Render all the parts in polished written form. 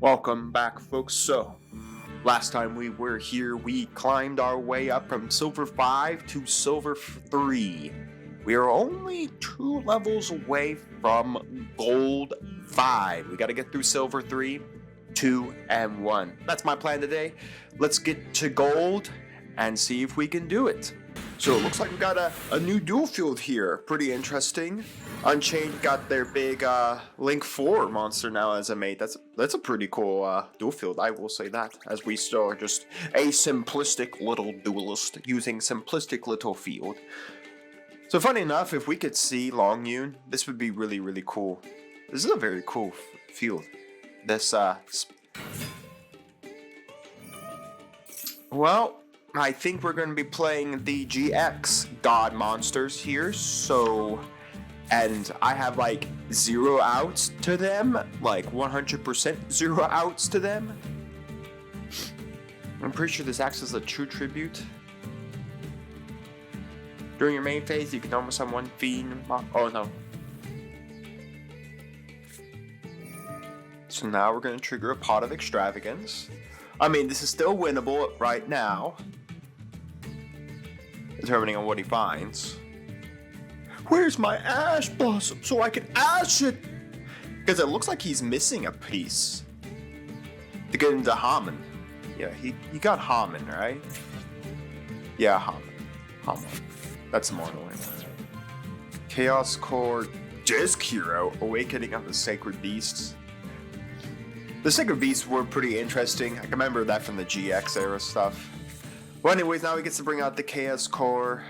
Welcome back, folks. So, last time we were here, we climbed our way up from Silver 5 to Silver 3. We are only 2 levels away from Gold 5. We gotta get through Silver 3, 2, and 1. That's my plan today. Let's get to Gold and see if we can do it. So it looks like we got a new duel field here. Pretty interesting. Unchained got their big Link 4 monster now as a mate. That's a pretty cool duel field, I will say that. As we still are just a simplistic little duelist using simplistic little field. So funny enough, if we could see Long Yun, this would be really, really cool. This is a very cool field. This well, I think we're going to be playing the GX God monsters here, so, and I have like 0 outs to them, like 100% 0 outs to them. I'm pretty sure this acts as a true tribute. During your main phase, you can normal summon one fiend. Oh no. So now we're going to trigger a Pot of Extravagance. I mean, this is still winnable right now, determining on what he finds. Where's my Ash Blossom so I can ash it? Because it looks like he's missing a piece to get into Haman. Yeah, he got Haman, right? Yeah, Haman. That's more annoying. Chaos Core Disc Hero, Awakening of the Sacred Beasts. The Sacred Beasts were pretty interesting. I can remember that from the GX era stuff. Well, anyways, now he gets to bring out the Chaos Core.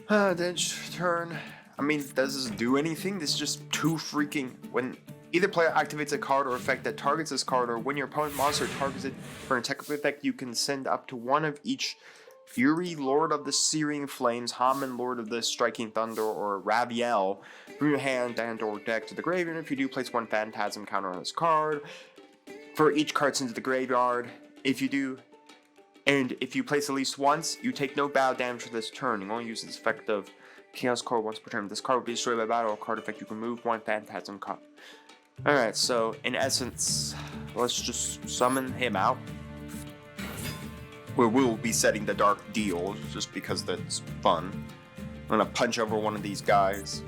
Then turn. I mean, does this do anything? This is just too freaking. When either player activates a card or effect that targets this card, or when your opponent monster targets it for an attack effect, you can send up to one of each Fury, Lord of the Searing Flames, Haman, Lord of the Striking Thunder, or Raviel from your hand and or deck to the graveyard. If you do, place one Phantasm counter on this card. For each card sent to the graveyard, if you do, and if you place at least once, you take no battle damage for this turn. You only use this effect of Chaos Core once per turn. This card will be destroyed by battle or card effect. You can remove one Phantasm card. Alright, so in essence, let's just summon him out. Where we'll be setting the Dark Deal, just because that's fun. I'm gonna punch over one of these guys,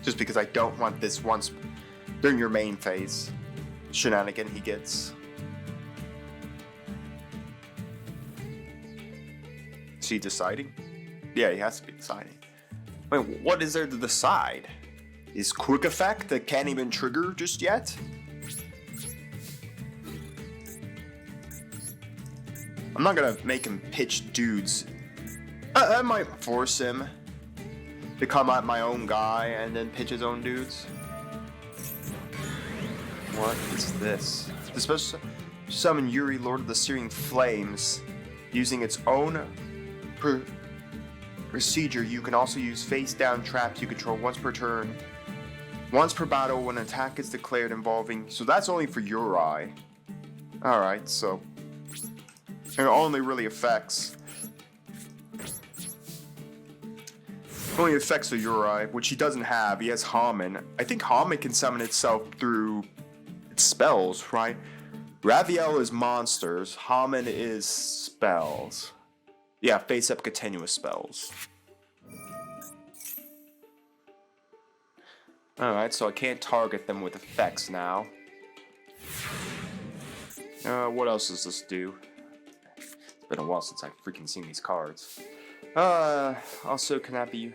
just because I don't want this once during your main phase shenanigan he gets. Is he deciding? Yeah, he has to be deciding. Wait, what is there to decide? Is Quick Effect that can't even trigger just yet? I'm not gonna make him pitch dudes. I might force him to come at my own guy and then pitch his own dudes. What is this? It's supposed to summon Yuri, Lord of the Searing Flames. Using its own procedure, you can also use face-down traps you control once per turn. Once per battle when an attack is declared involving... So that's only for Yuri. Alright, so... It only really affects the Yuri, which he doesn't have. He has Haman. I think Haman can summon itself through its spells, right? Raviel is monsters. Haman is spells. Yeah, face up continuous spells. Alright, so I can't target them with effects now. What else does this do? Been a while since I've freaking seen these cards. Also cannot be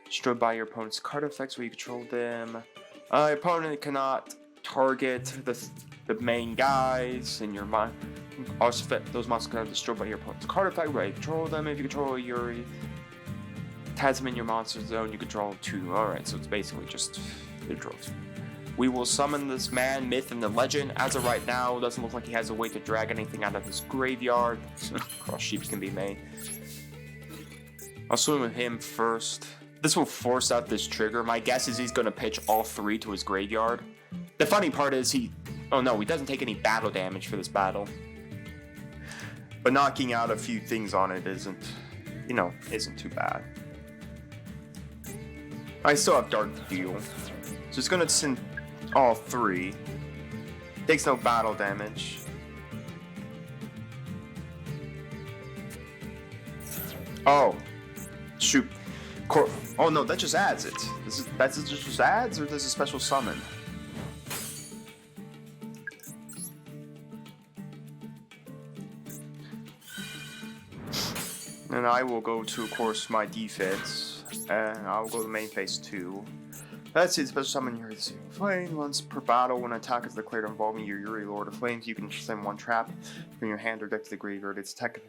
destroyed by your opponent's card effects where you control them. Your opponent cannot target the main guys in your mind. Also, those monsters cannot be destroyed by your opponent's card effect where you control them. If you control Yuri, has them in your monster zone, you control 2. Alright, so it's basically just controls. We will summon this man, myth, and the legend. As of right now, it doesn't look like he has a way to drag anything out of his graveyard. Cross sheep can be made. I'll summon him first. This will force out this trigger. My guess is he's going to pitch all 3 to his graveyard. The funny part is oh no, he doesn't take any battle damage for this battle. But knocking out a few things on it isn't too bad. I still have Dark Deal. So it's gonna send all 3. Takes no battle damage. Oh. Shoot. Oh no, that just adds it. That just adds, or does a special summon? And I will go to, of course, my defense, and I will go to main phase 2. That's it. Special summon your flame once per battle. When an attack is declared involving your Yuri Lord of Flames, you can send 1 trap from your hand or deck to the graveyard. Its attack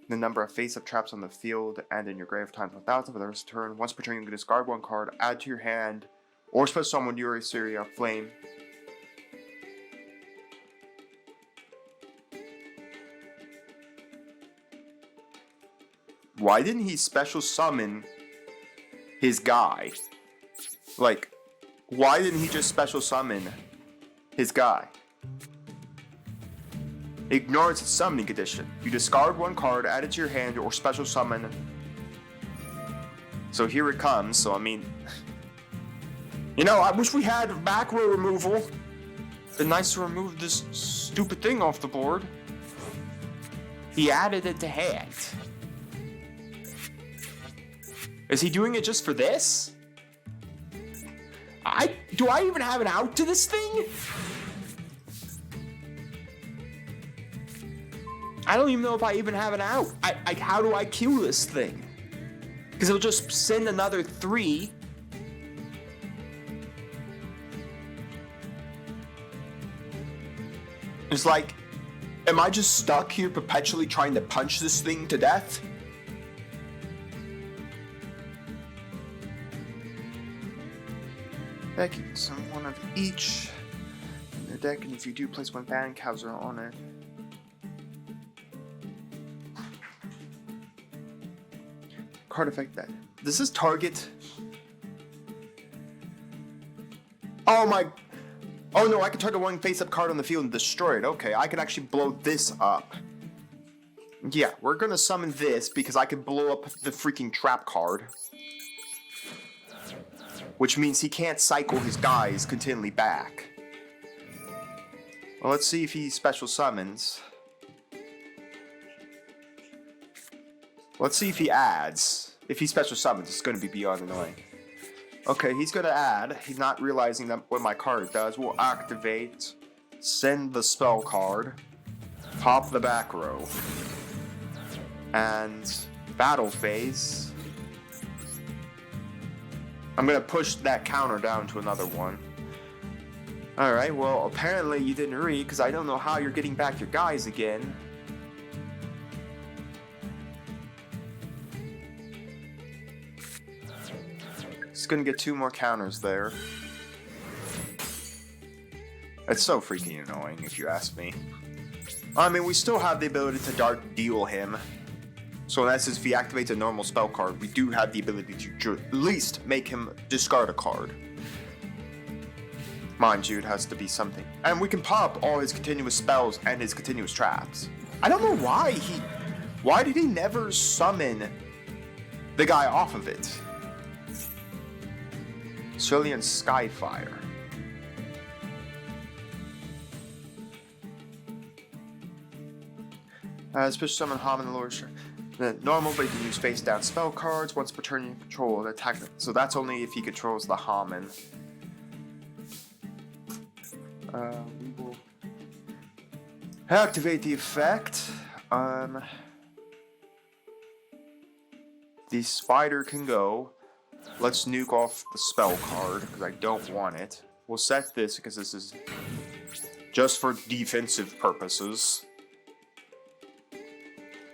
the number of face-up traps on the field and in your grave times 1000 for the rest of the turn. Once per turn, you can discard 1 card, add to your hand, or special summon Yuri Syria Flame. Why didn't he special summon his guy? Like, why didn't he just special summon his guy? Ignores its summoning condition. You discard 1 card, add it to your hand, or special summon. So here it comes. So I mean, you know, I wish we had back row removal. Been nice to remove this stupid thing off the board. He added it to hand. Is he doing it just for this? Do I even have an out to this thing? I don't even know if I even have an out. How do I kill this thing? Because it'll just send another 3. It's like, am I just stuck here perpetually trying to punch this thing to death? Deck, you can summon 1 of each in the deck, and if you do, place 1 Fan Counter on it. Card effect that. Does this target? Oh my. Oh no, I can target 1 face-up card on the field and destroy it. Okay, I can actually blow this up. Yeah, we're gonna summon this because I can blow up the freaking trap card. Which means he can't cycle his guys continually back. Well, let's see if he special summons. Let's see if he adds. If he special summons, it's going to be beyond annoying. Okay, he's going to add. He's not realizing that what my card does. We'll activate, send the spell card, pop the back row, and battle phase. I'm going to push that counter down to another 1. Alright, well, apparently you didn't read, because I don't know how you're getting back your guys again. It's going to get 2 more counters there. It's so freaking annoying, if you ask me. I mean, we still have the ability to Dark Deal him. So in essence, if he activates a normal spell card, we do have the ability to at least make him discard a card. Mind you, it has to be something. And we can pop all his continuous spells and his continuous traps. I don't know why why did he never summon the guy off of it? Cerulean Skyfire. Special summon Haman the Lord. The normal, but you can use face down spell cards once per turn you control an attack. So that's only if he controls the Haman. We will activate the effect. The spider can go. Let's nuke off the spell card because I don't want it. We'll set this because this is just for defensive purposes.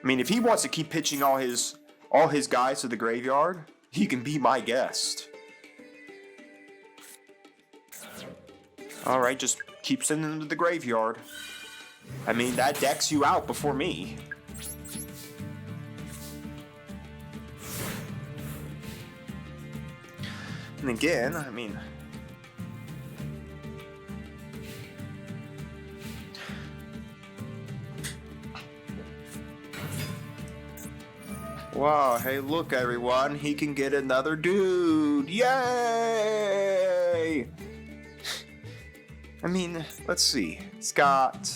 I mean, if he wants to keep pitching all his guys to the graveyard, he can be my guest. Alright, just keep sending them to the graveyard. I mean, that decks you out before me. And again, I mean... Wow, hey, look, everyone. He can get another dude. Yay! I mean, let's see. He's got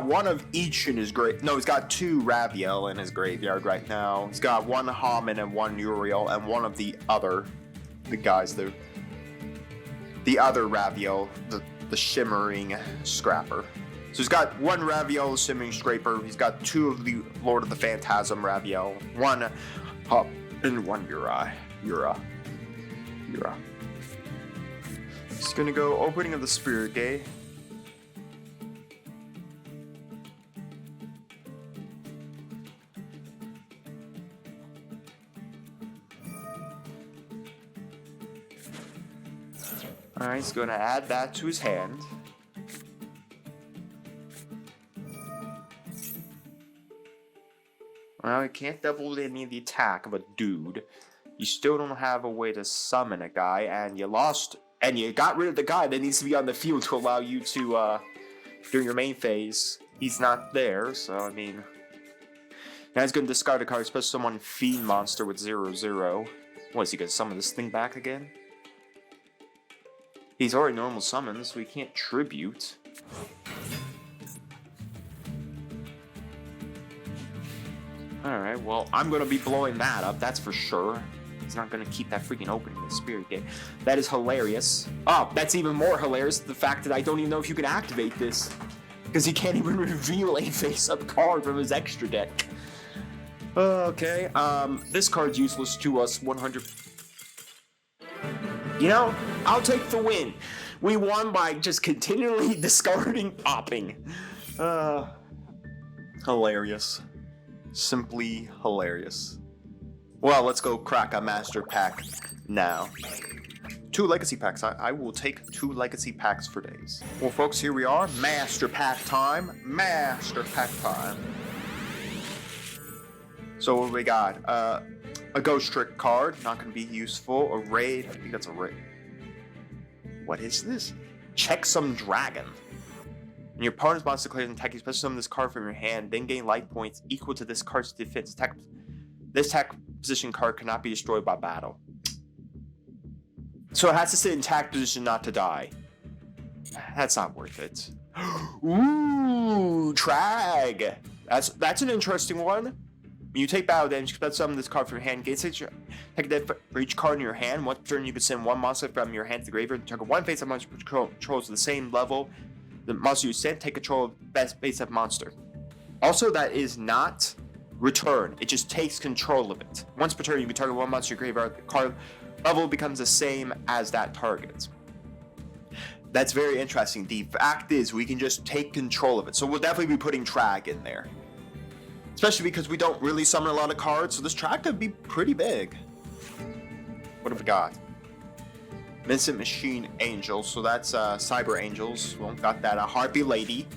one of each in his grave. No, he's got 2 Raviel in his graveyard right now. He's got 1 Haman and 1 Uriel and one of the other, the other Raviel, the shimmering scrapper. So he's got 1 Raviel, the shimmering scraper. He's got 2 of the Lord of the Phantasm Raviel, 1 Hup, and 1 Ura. He's gonna go opening of the Spirit Gate. Alright, he's gonna add that to his hand. Well, you can't double any of the attack of a dude. You still don't have a way to summon a guy, and you got rid of the guy that needs to be on the field to allow you to, during your main phase. He's not there, so I mean... Now he's gonna discard a card, especially someone Fiend Monster with 0/0. What, is he gonna summon this thing back again? He's already normal summons, so he can't tribute. Alright, well, I'm gonna be blowing that up, that's for sure. He's not gonna keep that freaking opening in the Spirit Gate. That is hilarious. Oh, that's even more hilarious, the fact that I don't even know if you can activate this. Because he can't even reveal a face-up card from his extra deck. Okay, this card's useless to us 100... You know, I'll take the win. We won by just continually discarding popping. Hilarious. Simply hilarious. Well, let's go crack a master pack now. 2 legacy packs. I will take 2 legacy packs for days. Well, folks, here we are. Master pack time. Master pack time. So what do we got? A Ghost Trick card, not going to be useful. A Raid, I think that's a Raid. What is this? Checksum Dragon. When your opponent's monster declares an attack, you special summon this card from your hand, then gain life points equal to this card's defense. This attack position card cannot be destroyed by battle. So it has to sit in attack position not to die. That's not worth it. Ooh, Trag. That's an interesting one. When you take battle damage, you can summon this card from your hand. Gain 6 attack death for each card in your hand. Once per turn, you can send 1 monster from your hand to the graveyard and target 1 face-up monster controls the same level. The monster you send, take control of best face-up monster. Also, that is not return. It just takes control of it. Once per turn, you can target 1 monster in your graveyard. The card level becomes the same as that target. That's very interesting. The fact is, we can just take control of it. So we'll definitely be putting Trag in there. Especially because we don't really summon a lot of cards, so this Trag could be pretty big. What have we got? Vincent Machine Angels, so that's Cyber Angels. Well, got that. A Harpy Lady.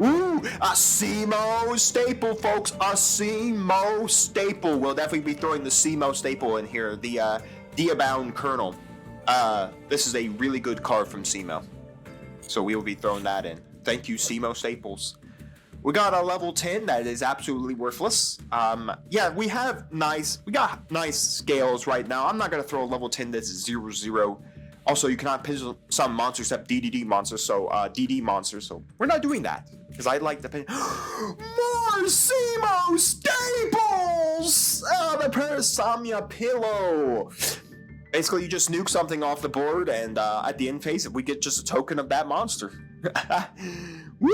Ooh, a Simo staple, folks. A Simo staple. We'll definitely be throwing the Simo staple in here. The Diabound Colonel. This is a really good card from Simo. So we will be throwing that in. Thank you, Simo staples. We got a level 10 that is absolutely worthless. Yeah, we got nice scales right now. I'm not gonna throw a level 10 that's 0/0. Also, you cannot pin some monsters except DDD monsters, so DD monsters. So we're not doing that because I like the pin. More Simo staples. The Parasomnia Pillow. Basically, you just nuke something off the board, and at the end phase, we get just a token of that monster. Woo!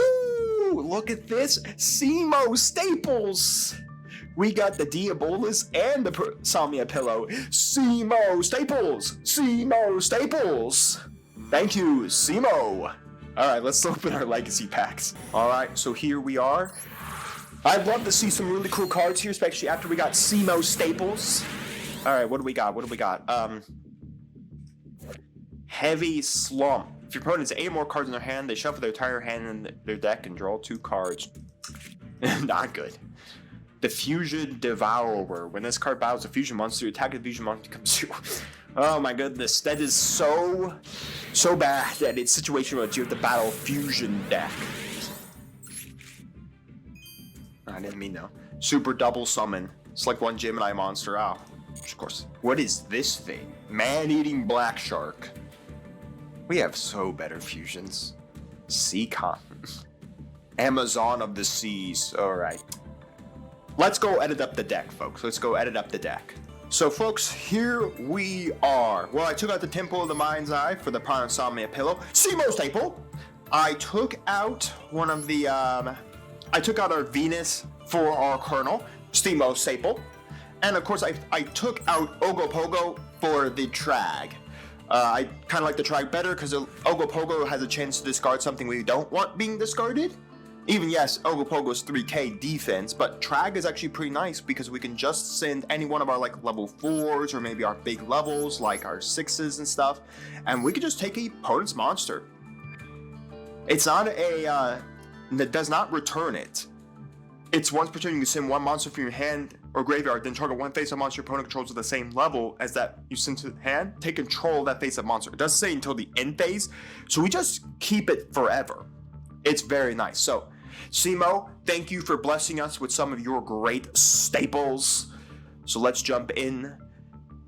Look at this, Simo staples. We got the Diabolus and the Parasomnia Pillow. Simo staples. Simo staples. Thank you, Simo. All right, let's open our legacy packs. All right, so here we are. I'd love to see some really cool cards here, especially after we got Simo staples. All right, what do we got? What do we got? Heavy Slump. If your opponent has 8 or more cards in their hand, they shuffle their entire hand in their deck and draw 2 cards. Not good. The Fusion Devourer. When this card battles a fusion monster, you attack the fusion monster becomes 2. Oh my goodness, that is so bad that it's situational that you have to battle a fusion deck. I didn't mean no. Super double summon. It's like one Gemini monster out. Of course. What is this thing? Man-eating black shark. We have so better fusions. Seacon. Amazon of the seas. Alright. Let's go edit up the deck, folks. Let's go edit up the deck. So, folks, here we are. Well, I took out the Temple of the Mind's Eye for the Prime Insomnia pillow. SEMO staple. I took out one of the, I took out our Venus for our Colonel. SEMO staple. And, of course, I took out Ogopogo for the Trag. I kind of like the Trag better because Ogopogo has a chance to discard something we don't want being discarded. Even yes, Ogopogo's 3k defense, but Trag is actually pretty nice because we can just send any one of our like level 4s or maybe our big levels like our 6s and stuff, and we can just take a opponent's monster. It's not a, that does not return it. It's once per turn you can send one monster from your hand or graveyard, then target one face-up monster your opponent controls at the same level as that you send to the hand. Take control of that face-up monster. It doesn't say until the end phase, so we just keep it forever. It's very nice. So, SEMO, thank you for blessing us with some of your great staples. So let's jump in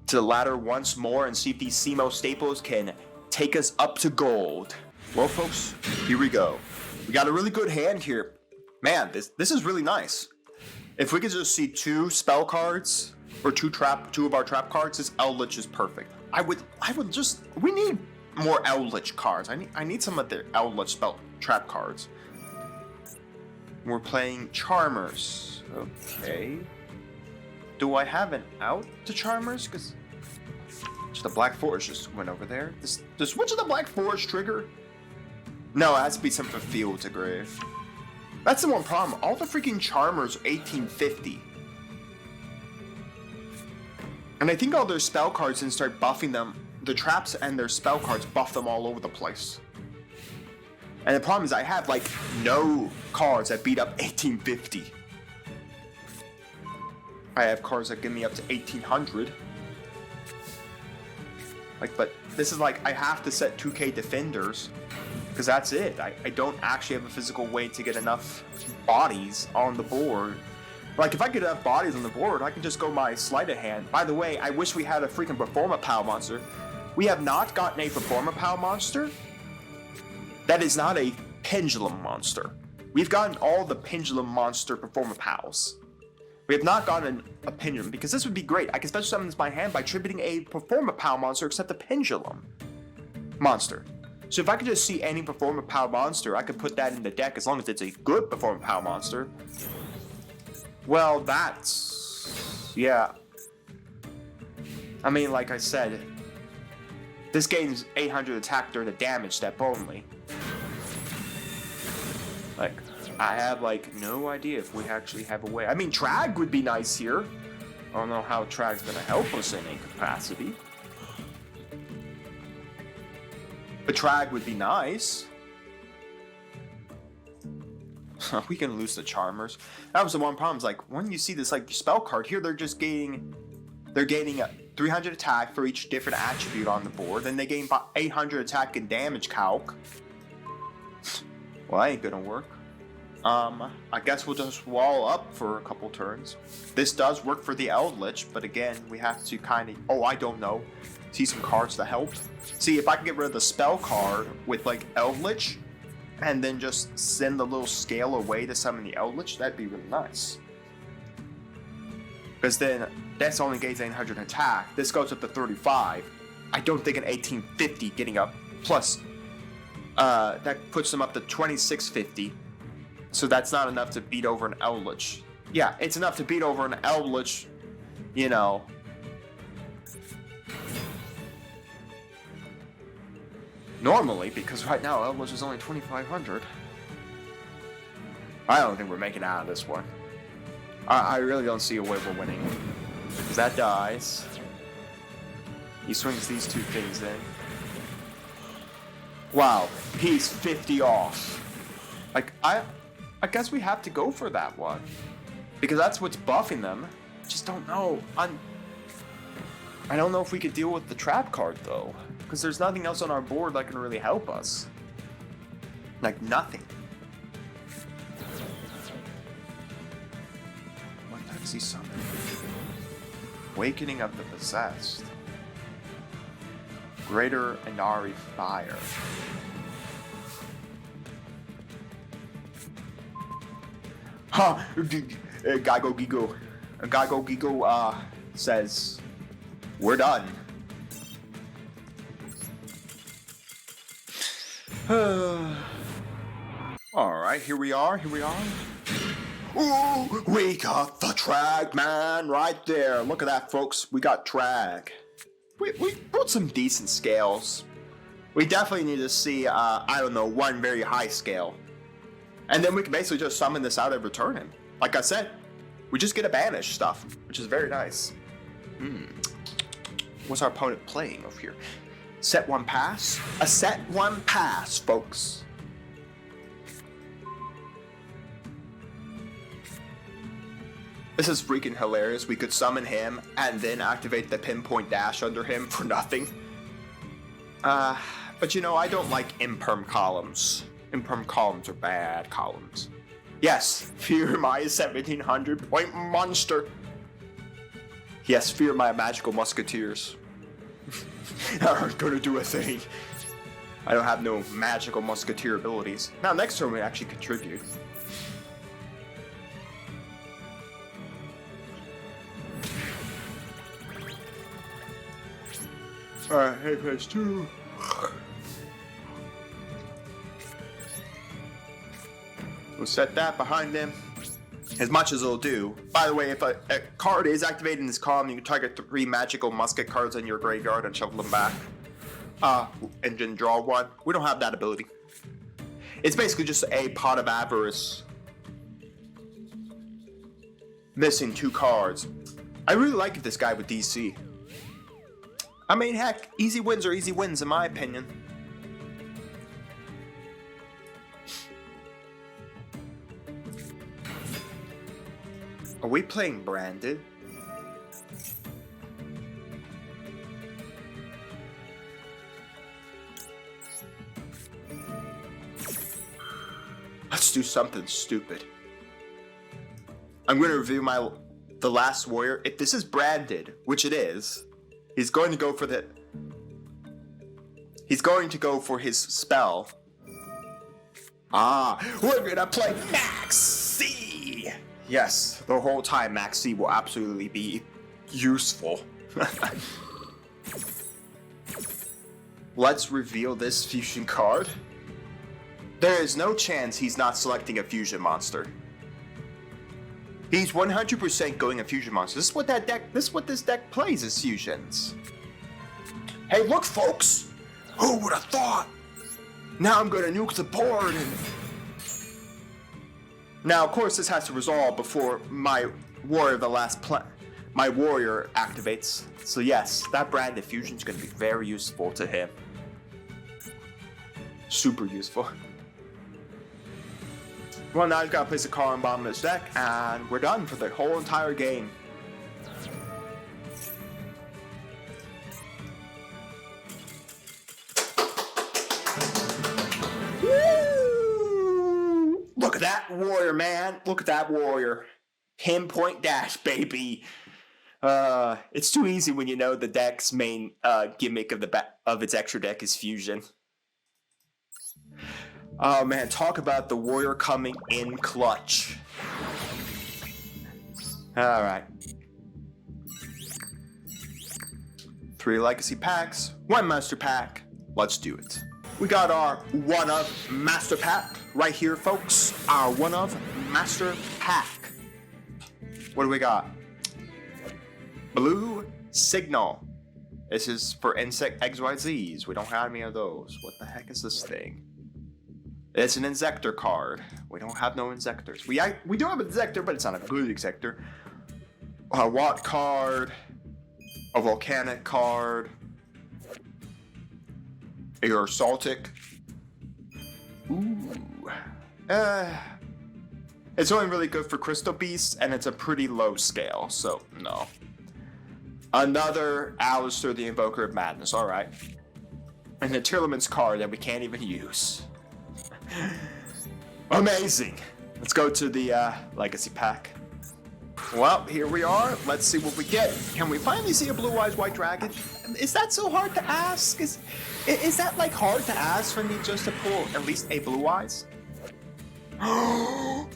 to the ladder once more and see if these SEMO staples can take us up to gold. Well, folks, here we go. We got a really good hand here. Man, this is really nice. If we could just see 2 spell cards or 2 of our trap cards, this Eldritch is perfect. I would just, we need more Eldritch cards. I need some of their Eldritch spell trap cards. We're playing Charmers. Okay. Do I have an out to Charmers? Because the Black Forest just went over there. Does Witch of the Black Forest trigger? No, it has to be something for Field to Grave. That's the one problem. All the freaking Charmers are 1850. And I think all their spell cards didn't start buffing them. The traps and their spell cards buff them all over the place. And the problem is I have like no cards that beat up 1850. I have cards that give me up to 1800. Like, but this is like, I have to set 2k defenders because that's it. I don't actually have a physical way to get enough bodies on the board. Like, if I get enough bodies on the board, I can just go my sleight of hand. By the way, I wish we had a freaking Performapal monster. We have not gotten a Performapal monster that is not a Pendulum monster. We've gotten all the Pendulum monster Performapals. We have not gotten a Pendulum, because this would be great. I can special summon this by hand by tributing a Performapal monster except a Pendulum monster. So if I could just see any Performapal monster, I could put that in the deck as long as it's a good Performapal monster. Well, that's... yeah. I mean, like I said, this game's 800 attack during the damage step only. Like, I have, like, no idea if we actually have a way. I mean, Trag would be nice here. I don't know how Trag's gonna help us in any capacity. But Trag would be nice. We can lose the Charmers. That was the one problem. Is like, when you see this, like, spell card here, they're just gaining... they're gaining a 300 attack for each different attribute on the board. Then they gain 800 attack and damage calc. Well, that ain't gonna work. I guess we'll just wall up for a couple turns. This does work for the Eldritch, but again, we have to kind of... oh, I don't know. See some cards to help. See, if I can get rid of the spell card with, like, Eldritch, and then just send the little scale away to summon the Eldritch, that'd be really nice. Because then, that's only gains 800 attack. This goes up to 35. I don't think an 1850 getting up. Plus, that puts them up to 2650. So that's not enough to beat over an Eldritch. Yeah, it's enough to beat over an Eldritch, you know. Normally, because right now Eldritch is only 2500. I don't think we're making out of this one. I really don't see a way we're winning. Because that dies. He swings these 2 things in. Wow, he's 50 off. Like, I guess we have to go for that one. Because that's what's buffing them. Just don't know. I don't know if we could deal with the trap card, though. Because there's nothing else on our board that can really help us. Like, nothing. See something. Awakening of the Possessed. Greater Inari Fire. Huh, YuGiOh says, we're done. Alright, here we are. Ooh, we got the Trag Man right there. Look at that, folks. We got Trag. We built some decent scales. We definitely need to see, I don't know, one very high scale. And then we can basically just summon this out and return him. Like I said, we just get a banish stuff, which is very nice. What's our opponent playing over here? Set one pass? A set one pass, folks. This is freaking hilarious. We could summon him and then activate the pinpoint dash under him for nothing. But you know, I don't like imperm columns. Imperm columns are bad columns. Yes, fear my 1700 point monster. Yes, fear my magical musketeers. Aren't gonna do a thing. I don't have no magical musketeer abilities. Now, next turn we actually contribute. Alright, hey, phase 2. We'll set that behind them. As much as it'll do. By the way, if a card is activated in this column, you can target 3 magical musket cards in your graveyard and shuffle them back. And then draw one. We don't have that ability. It's basically just a pot of avarice. Missing 2 cards. I really like this guy with DC. I mean, heck, easy wins are easy wins in my opinion. Are we playing branded? Let's do something stupid. I'm going to review the last warrior. If this is branded, which it is, he's going to go for his spell. We're gonna play Max C. Yes, the whole time Max C will absolutely be useful. Let's reveal this fusion card. There is no chance he's not selecting a fusion monster. He's 100% going a fusion monster. This is what this deck plays, is fusions. Hey, look, folks! Who would have thought? Now I'm gonna nuke the board and... Now, of course, this has to resolve before my warrior activates. So yes, that branded fusion is gonna be very useful to him. Super useful. Well, now he's got to place a card on bottom of his deck, and we're done for the whole entire game. Woo! Look at that warrior, man. Look at that warrior. Pinpoint dash, baby. It's too easy when you know the deck's main gimmick of its extra deck is fusion. Oh man, talk about the warrior coming in clutch. Alright. 3 legacy packs, 1 master pack. Let's do it. We got our one of master pack right here, folks. Our one of master pack. What do we got? Blue Signal. This is for Insect XYZs. We don't have any of those. What the heck is this thing? It's an Insector card. We don't have no Insectors. We do have an Insector, but it's not a good Insector. A Watt card. A Volcanic card. A Ursaltic. Ooh. It's only really good for Crystal Beasts, and it's a pretty low scale, so no. Another Alistair the Invoker of Madness, alright. And a Tearlaman's card that we can't even use. Amazing! Let's go to the Legacy pack. Well, here we are. Let's see what we get. Can we finally see a Blue Eyes White Dragon? Is that so hard to ask? Is that like hard to ask for me just to pull at least a Blue Eyes? Oh,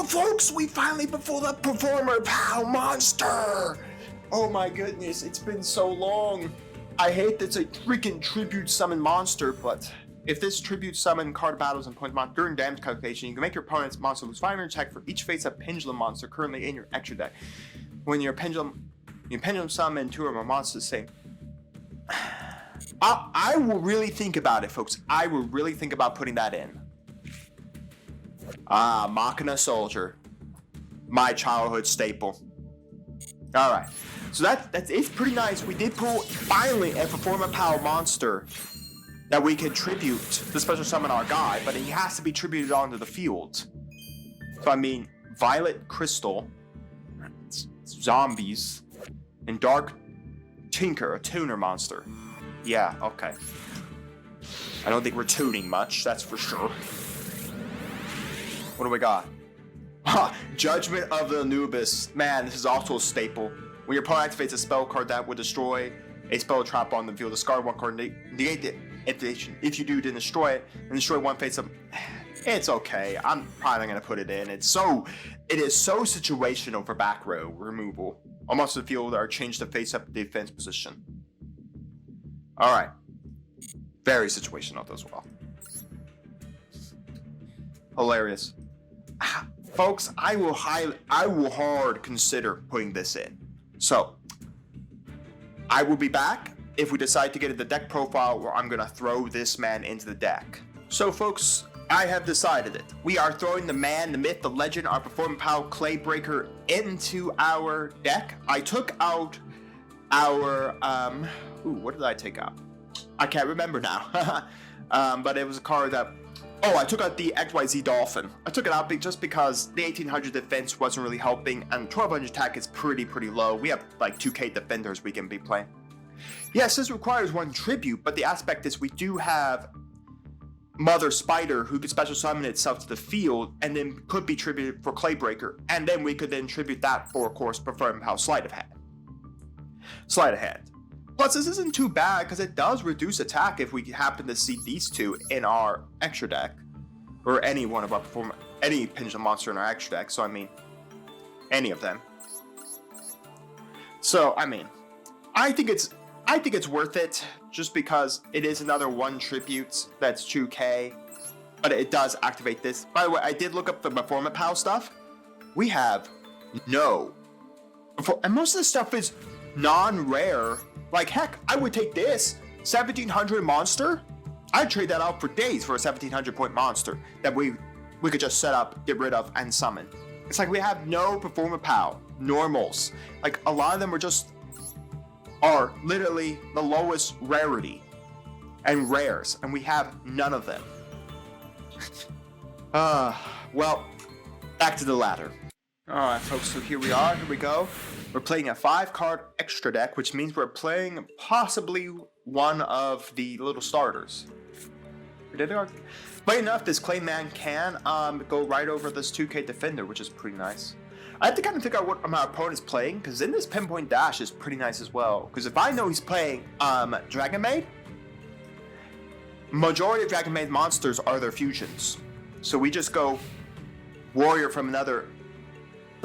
folks, we finally pulled the Performer Pow Monster. Oh my goodness, it's been so long. I hate that it's a freaking tribute summon monster, but if this tribute summon card battles and point monster during damage calculation, you can make your opponent's monster lose 500 attack for each face-up pendulum monster currently in your extra deck. When you pendulum summon 2 or more monsters, say. I will really think about it, folks. I will really think about putting that in. Machina Soldier, my childhood staple. All right, so it's pretty nice. We did pull finally a Performer Power monster that we can tribute to special summon our guy, but he has to be tributed onto the field. So I mean, Violet Crystal, zombies, and Dark Tinker, a tuner monster. Yeah, okay. I don't think we're tuning much, that's for sure. What do we got? Judgment of the Anubis. Man, this is also a staple. When your opponent activates a spell card that would destroy a spell trap on the field, discard 1 card, negate the activation. If you do, then destroy it, and destroy 1 face up. It's okay. I'm probably not gonna put it in. It is so situational for back row removal. Almost the field are changed to face up defense position. Alright. Very situational as well. Hilarious. Folks, I will hard consider putting this in. So, I will be back if we decide to get the deck profile where I'm gonna throw this man into the deck. So folks, I have decided it. We are throwing the man, the myth, the legend, our Performing Power Claybreaker into our deck. I took out our, what did I take out? I can't remember now. But it was a card that, I took out the XYZ Dolphin. I took it out just because the 1800 defense wasn't really helping, and 1200 attack is pretty low. We have like 2k defenders we can be playing. Yes, this requires 1 tribute, but the aspect is we do have Mother Spider who could special summon itself to the field and then could be tributed for Claybreaker, and then we could then tribute that for, of course, Performing Power Sleight of Hand. Plus, this isn't too bad because it does reduce attack if we happen to see these 2 in our extra deck, or any one of our any pendulum monster in our extra deck. So I mean, any of them. So I mean, I think it's worth it just because it is another 1 tribute that's 2k, but it does activate this. By the way, I did look up the Performance Power stuff. We have and most of the stuff is non-rare. Like, heck, I would take this 1700 monster. I'd trade that out for days for a 1700 point monster that we could just set up, get rid of, and summon. It's like we have no Performance Power normals. Like, a lot of them are literally the lowest rarity and rares, and we have none of them. Well, back to the ladder. Alright folks, so here we go. We're playing a 5-card extra deck, which means we're playing possibly one of the little starters. But enough, this Clayman can go right over this 2k defender, which is pretty nice. I have to kind of figure out what my opponent's playing, because in this Pinpoint Dash is pretty nice as well. Because if I know he's playing Dragon Maid, majority of Dragon Maid monsters are their fusions. So we just go warrior from the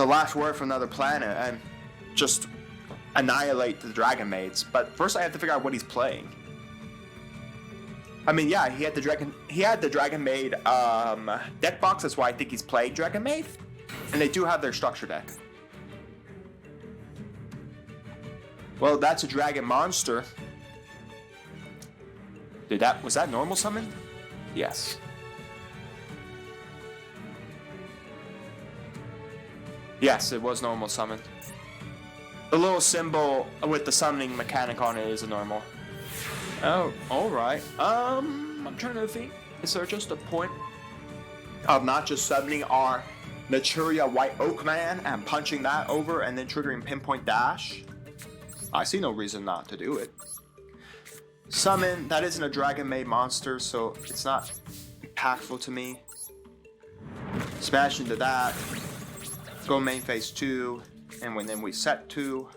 last warrior from another planet, and just annihilate the Dragon Maids. But first I have to figure out what he's playing. I mean, yeah, he had the Dragon Maid deck box. That's why I think he's playing Dragon Maid. And they do have their structure deck. Well, that's a dragon monster. Was that normal summon? Yes. Yes, it was normal summon. The little symbol with the summoning mechanic on it is a normal. Oh, alright. I'm trying to think. Is there just a point of not just summoning our Naturia White Oak Man and punching that over and then triggering Pinpoint Dash? I see no reason not to do it. Summon, that isn't a Dragon Maid monster, so it's not impactful to me. Smash into that. Go main phase 2. And then we set 2.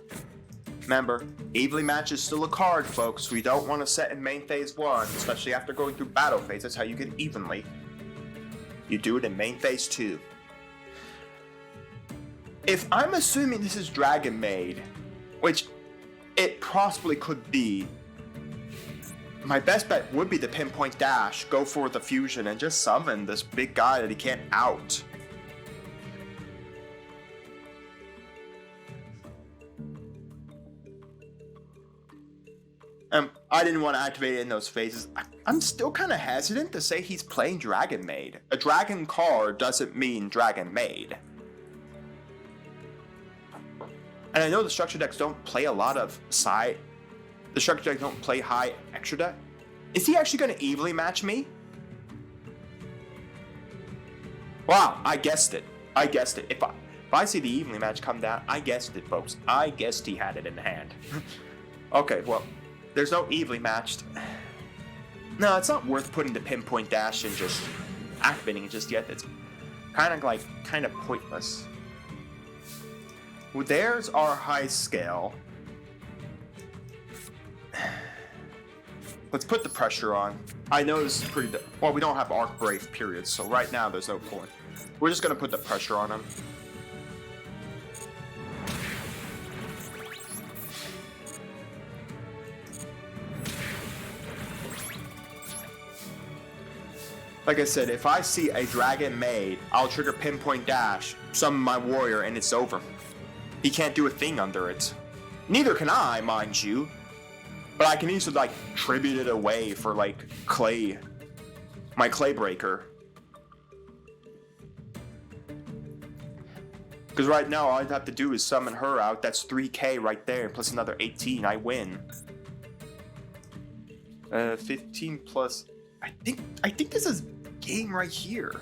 Remember, evenly match is still a card, folks. We don't want to set in main phase 1, especially after going through battle phase. That's how you get evenly. You do it in main phase 2. If I'm assuming this is Dragon Maid, which it possibly could be, my best bet would be the pinpoint dash, go for the fusion, and just summon this big guy that he can't out. I didn't want to activate it in those phases. I'm still kind of hesitant to say he's playing Dragon Maid. A dragon card doesn't mean Dragon Maid. And I know the structure decks don't play a lot of side. The structure decks don't play high extra deck. Is he actually going to evenly match me? Wow, I guessed it. I guessed it. If I see the evenly match come down, I guessed it, folks. I guessed he had it in the hand. Okay, well, there's no evenly matched. No, it's not worth putting the pinpoint dash and just activating it just yet. It's kind of pointless. Well, there's our high scale. Let's put the pressure on. I know this is pretty... Well, we don't have Arc Brave, period, so right now there's no point. We're just going to put the pressure on him. Like I said, if I see a Dragon Maid, I'll trigger Pinpoint Dash, summon my warrior, and it's over. He can't do a thing under it. Neither can I, mind you. But I can easily, tribute it away for, clay. My clay breaker. Because right now, all I'd have to do is summon her out. That's 3k right there, plus another 18. I win. 15 plus... I think this is game right here.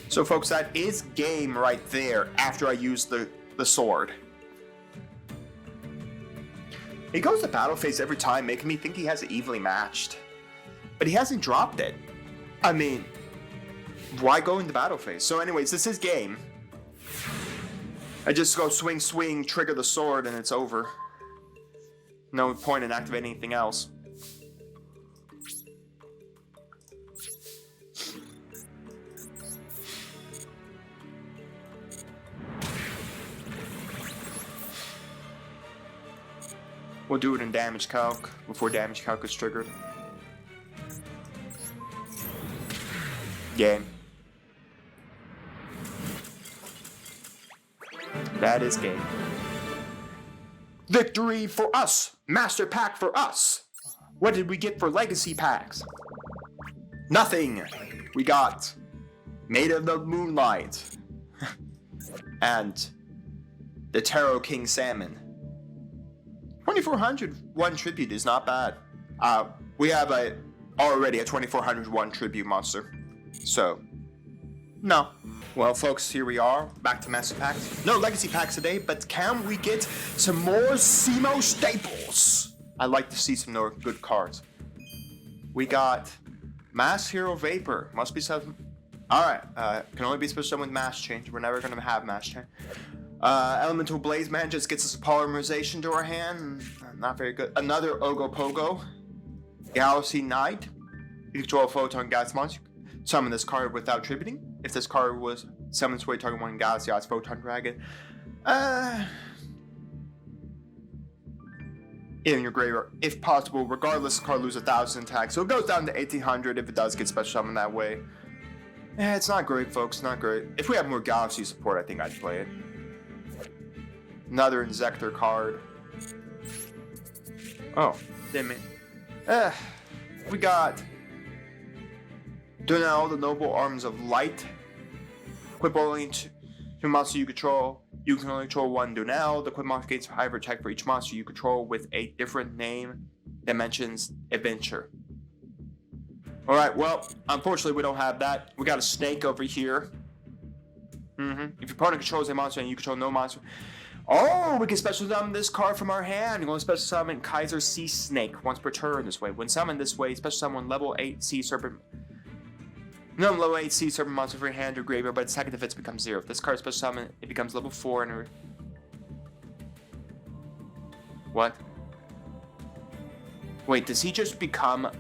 So folks, that is game right there after I use the sword. He goes to battle phase every time, making me think he has it evenly matched. But he hasn't dropped it. I mean, why go into battle phase? So anyways, this is game. I just go swing, swing, trigger the sword, and it's over. No point in activating anything else. We'll do it in damage calc before damage calc is triggered. Game. That is game. Victory for us! Master pack for us! What did we get for legacy packs? Nothing! We got Maid of the Moonlight and the Tarot King Salmon. 2401 tribute is not bad. We have already a 2401 tribute monster. So, no. Well, folks, here we are, back to Master Packs. No Legacy Packs today, but can we get some more SEMO staples? I'd like to see some more good cards. We got Mass Hero Vapor. Must be something. Alright, can only be special with Mass Change. We're never going to have Mass Change. Elemental Blaze Man just gets us polymerization to our hand. Not very good. Another Ogopogo. Galaxy Knight. You control a photon gas monster. Summon this card without tributing. If this card was summoned to a target one Galaxy Odds Photon Dragon. In your graveyard, if possible, regardless, the card loses 1,000 attack. So it goes down to 1,800 if it does get special summoned that way. It's not great, folks. Not great. If we have more Galaxy support, I think I'd play it. Another Inzektor card. Oh, damn it. We got Dunel, the Noble Arms of Light. Equip only to monster you control. You can only control one Dunel. The equip monster gains higher attack for each monster you control with a different name that mentions adventure. Alright, well, unfortunately we don't have that. We got a snake over here. If your opponent controls a monster and you control no monster. Oh, we can special summon this card from our hand. We're going to special summon Kaiser Sea Snake once per turn this way. When summoned this way, special summon level 8 Sea Serpent. No, level 8 Sea Serpent monster from your hand or graveyard, but its attack and defense becomes 0. If this card is special summon, it becomes level 4 and... What? Wait, does he just become...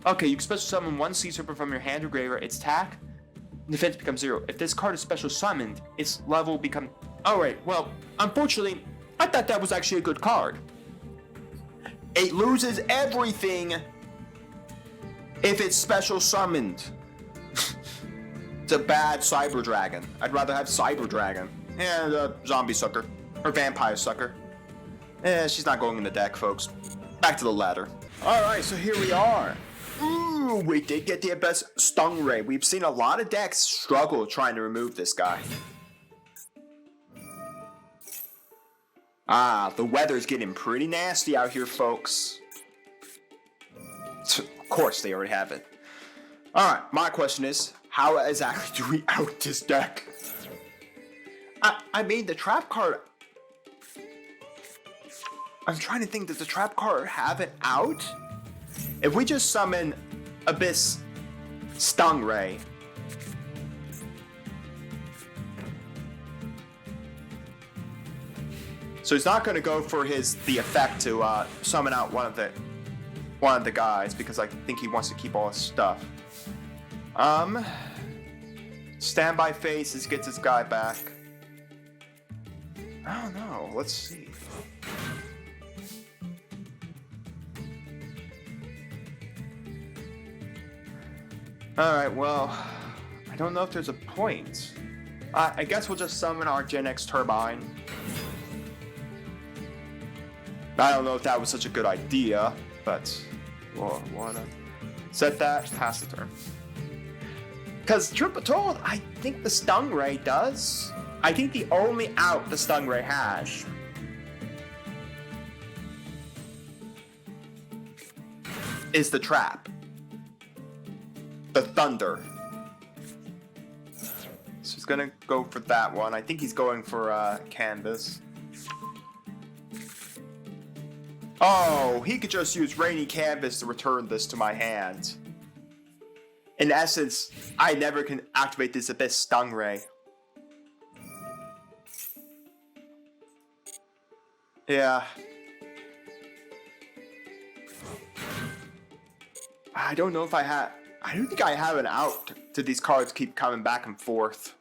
Okay, you can special summon one Sea Serpent from your hand or graveyard. Its attack and defense becomes 0. If this card is special summoned, its level become... Alright, well, unfortunately, I thought that was actually a good card. It loses everything if it's special summoned. It's a bad Cyber Dragon. I'd rather have Cyber Dragon and a Zombie Sucker or Vampire Sucker. She's not going in the deck, folks. Back to the ladder. Alright, so here we are. Ooh, we did get the best Stingray. We've seen a lot of decks struggle trying to remove this guy. Ah, the weather's getting pretty nasty out here, folks. Of course, they already have it. Alright, my question is, how exactly do we out this deck? I mean, the trap card... I'm trying to think, does the trap card have it out? If we just summon Abyss Stingray... So he's not going to go for the effect to summon out one of the guys because I think he wants to keep all his stuff. Standby Faces gets his guy back. I don't know. Let's see. All right. Well, I don't know if there's a point. I guess we'll just summon our Gen X Turbine. I don't know if that was such a good idea, but we'll wanna set that, pass the turn. Because Triple Told, I think the Stingray does. I think the only out the Stingray has is the trap. The Thunder. So he's gonna go for that one. I think he's going for Canvas. Oh, he could just use Rainy Canvas to return this to my hand. In essence, I never can activate this Abyss Stingray. Yeah. I don't know if I don't think I have an out to these cards keep coming back and forth.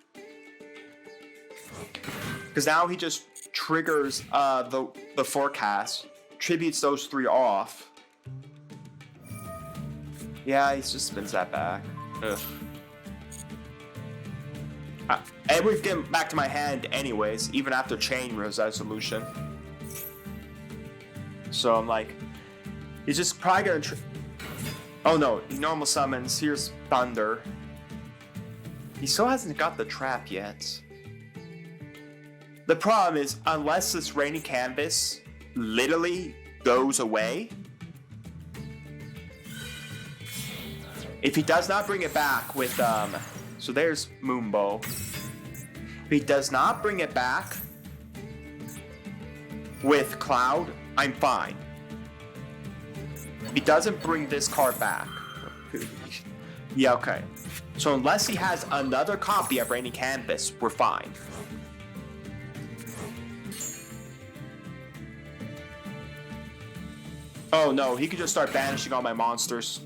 Because now he just triggers the forecast. Tributes those 3 off. Yeah, he just spins that back. Ugh. And we've given back to my hand anyways, even after Chain Resolution. So I'm like, he's just probably gonna oh no, he normal summons, here's Thunder. He still hasn't got the trap yet. The problem is, unless this Rainy Canvas literally goes away, if he does not bring it back with so there's Moonbow. If he does not bring it back with Cloud, I'm fine. If he doesn't bring this card back, yeah, okay. So unless he has another copy of Rainy Canvas, we're fine. Oh no, he could just start banishing all my monsters.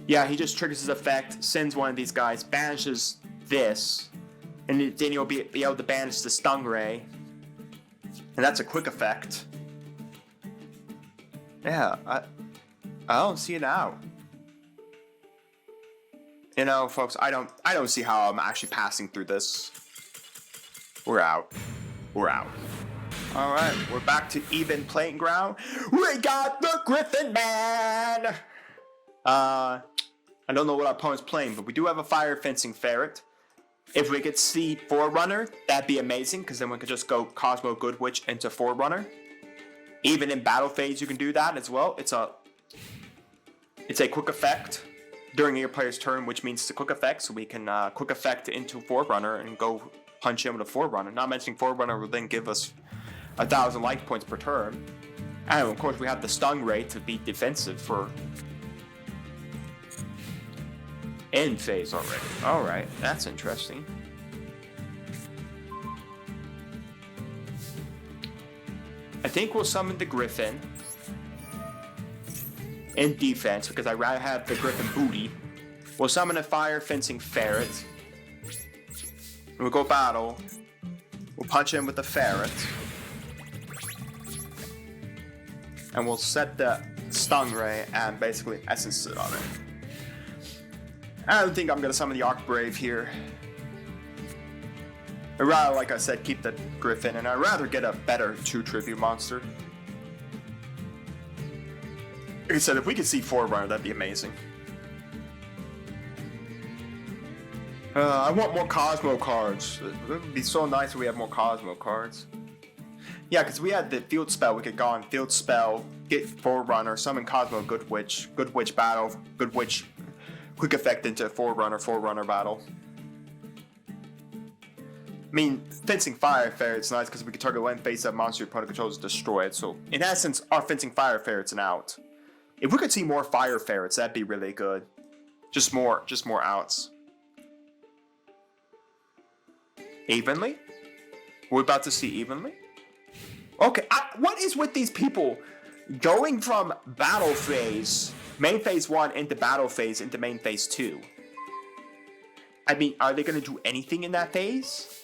Yeah, he just triggers his effect, sends one of these guys, banishes this, and then he'll be able to banish the Stingray. And that's a quick effect. Yeah, I don't see it out. You know, folks, I don't see how I'm actually passing through this. We're out. We're out. Alright, we're back to even playing ground. We got the Griffin Man! I don't know what our opponent's playing, but we do have a Fire Fencing Ferret. If we could see Forerunner, that'd be amazing, because then we could just go Cosmo Good Witch into Forerunner. Even in battle phase, you can do that as well. It's a quick effect during your player's turn, which means it's a quick effect, so we can quick effect into Forerunner and go punch in with a Forerunner. Not mentioning Forerunner will then give us 1,000 life points per turn. And of course we have the stun rate to be defensive for end phase already. Alright, that's interesting. I think we'll summon the Griffin in defense because I'd rather have the Griffin booty. We'll summon a Fire Fencing Ferret. We'll go battle. We'll punch in with the Ferret. And we'll set the Stun Ray and basically Essence it on it. I don't think I'm going to summon the Archbrave here. I'd rather, like I said, keep the Griffin, and I'd rather get a better 2 tribute monster. Like I said, if we could see Forerunner, that'd be amazing. I want more Cosmo cards. It would be so nice if we had more Cosmo cards. Yeah, because we had the Field Spell. We could go on Field Spell, get Forerunner, summon Cosmo, Good Witch battle, Good Witch, quick effect into Forerunner battle. I mean, Fencing Fire Ferret's nice because we can target one face-up monster your opponent controls to destroy it. So, in essence, our Fencing Fire Ferret's an out. If we could see more Fire Ferrets, that'd be really good. Just more outs. Evenly? We're about to see evenly? Okay, what is with these people going from battle phase, main phase 1 into battle phase into main phase 2? I mean, are they going to do anything in that phase?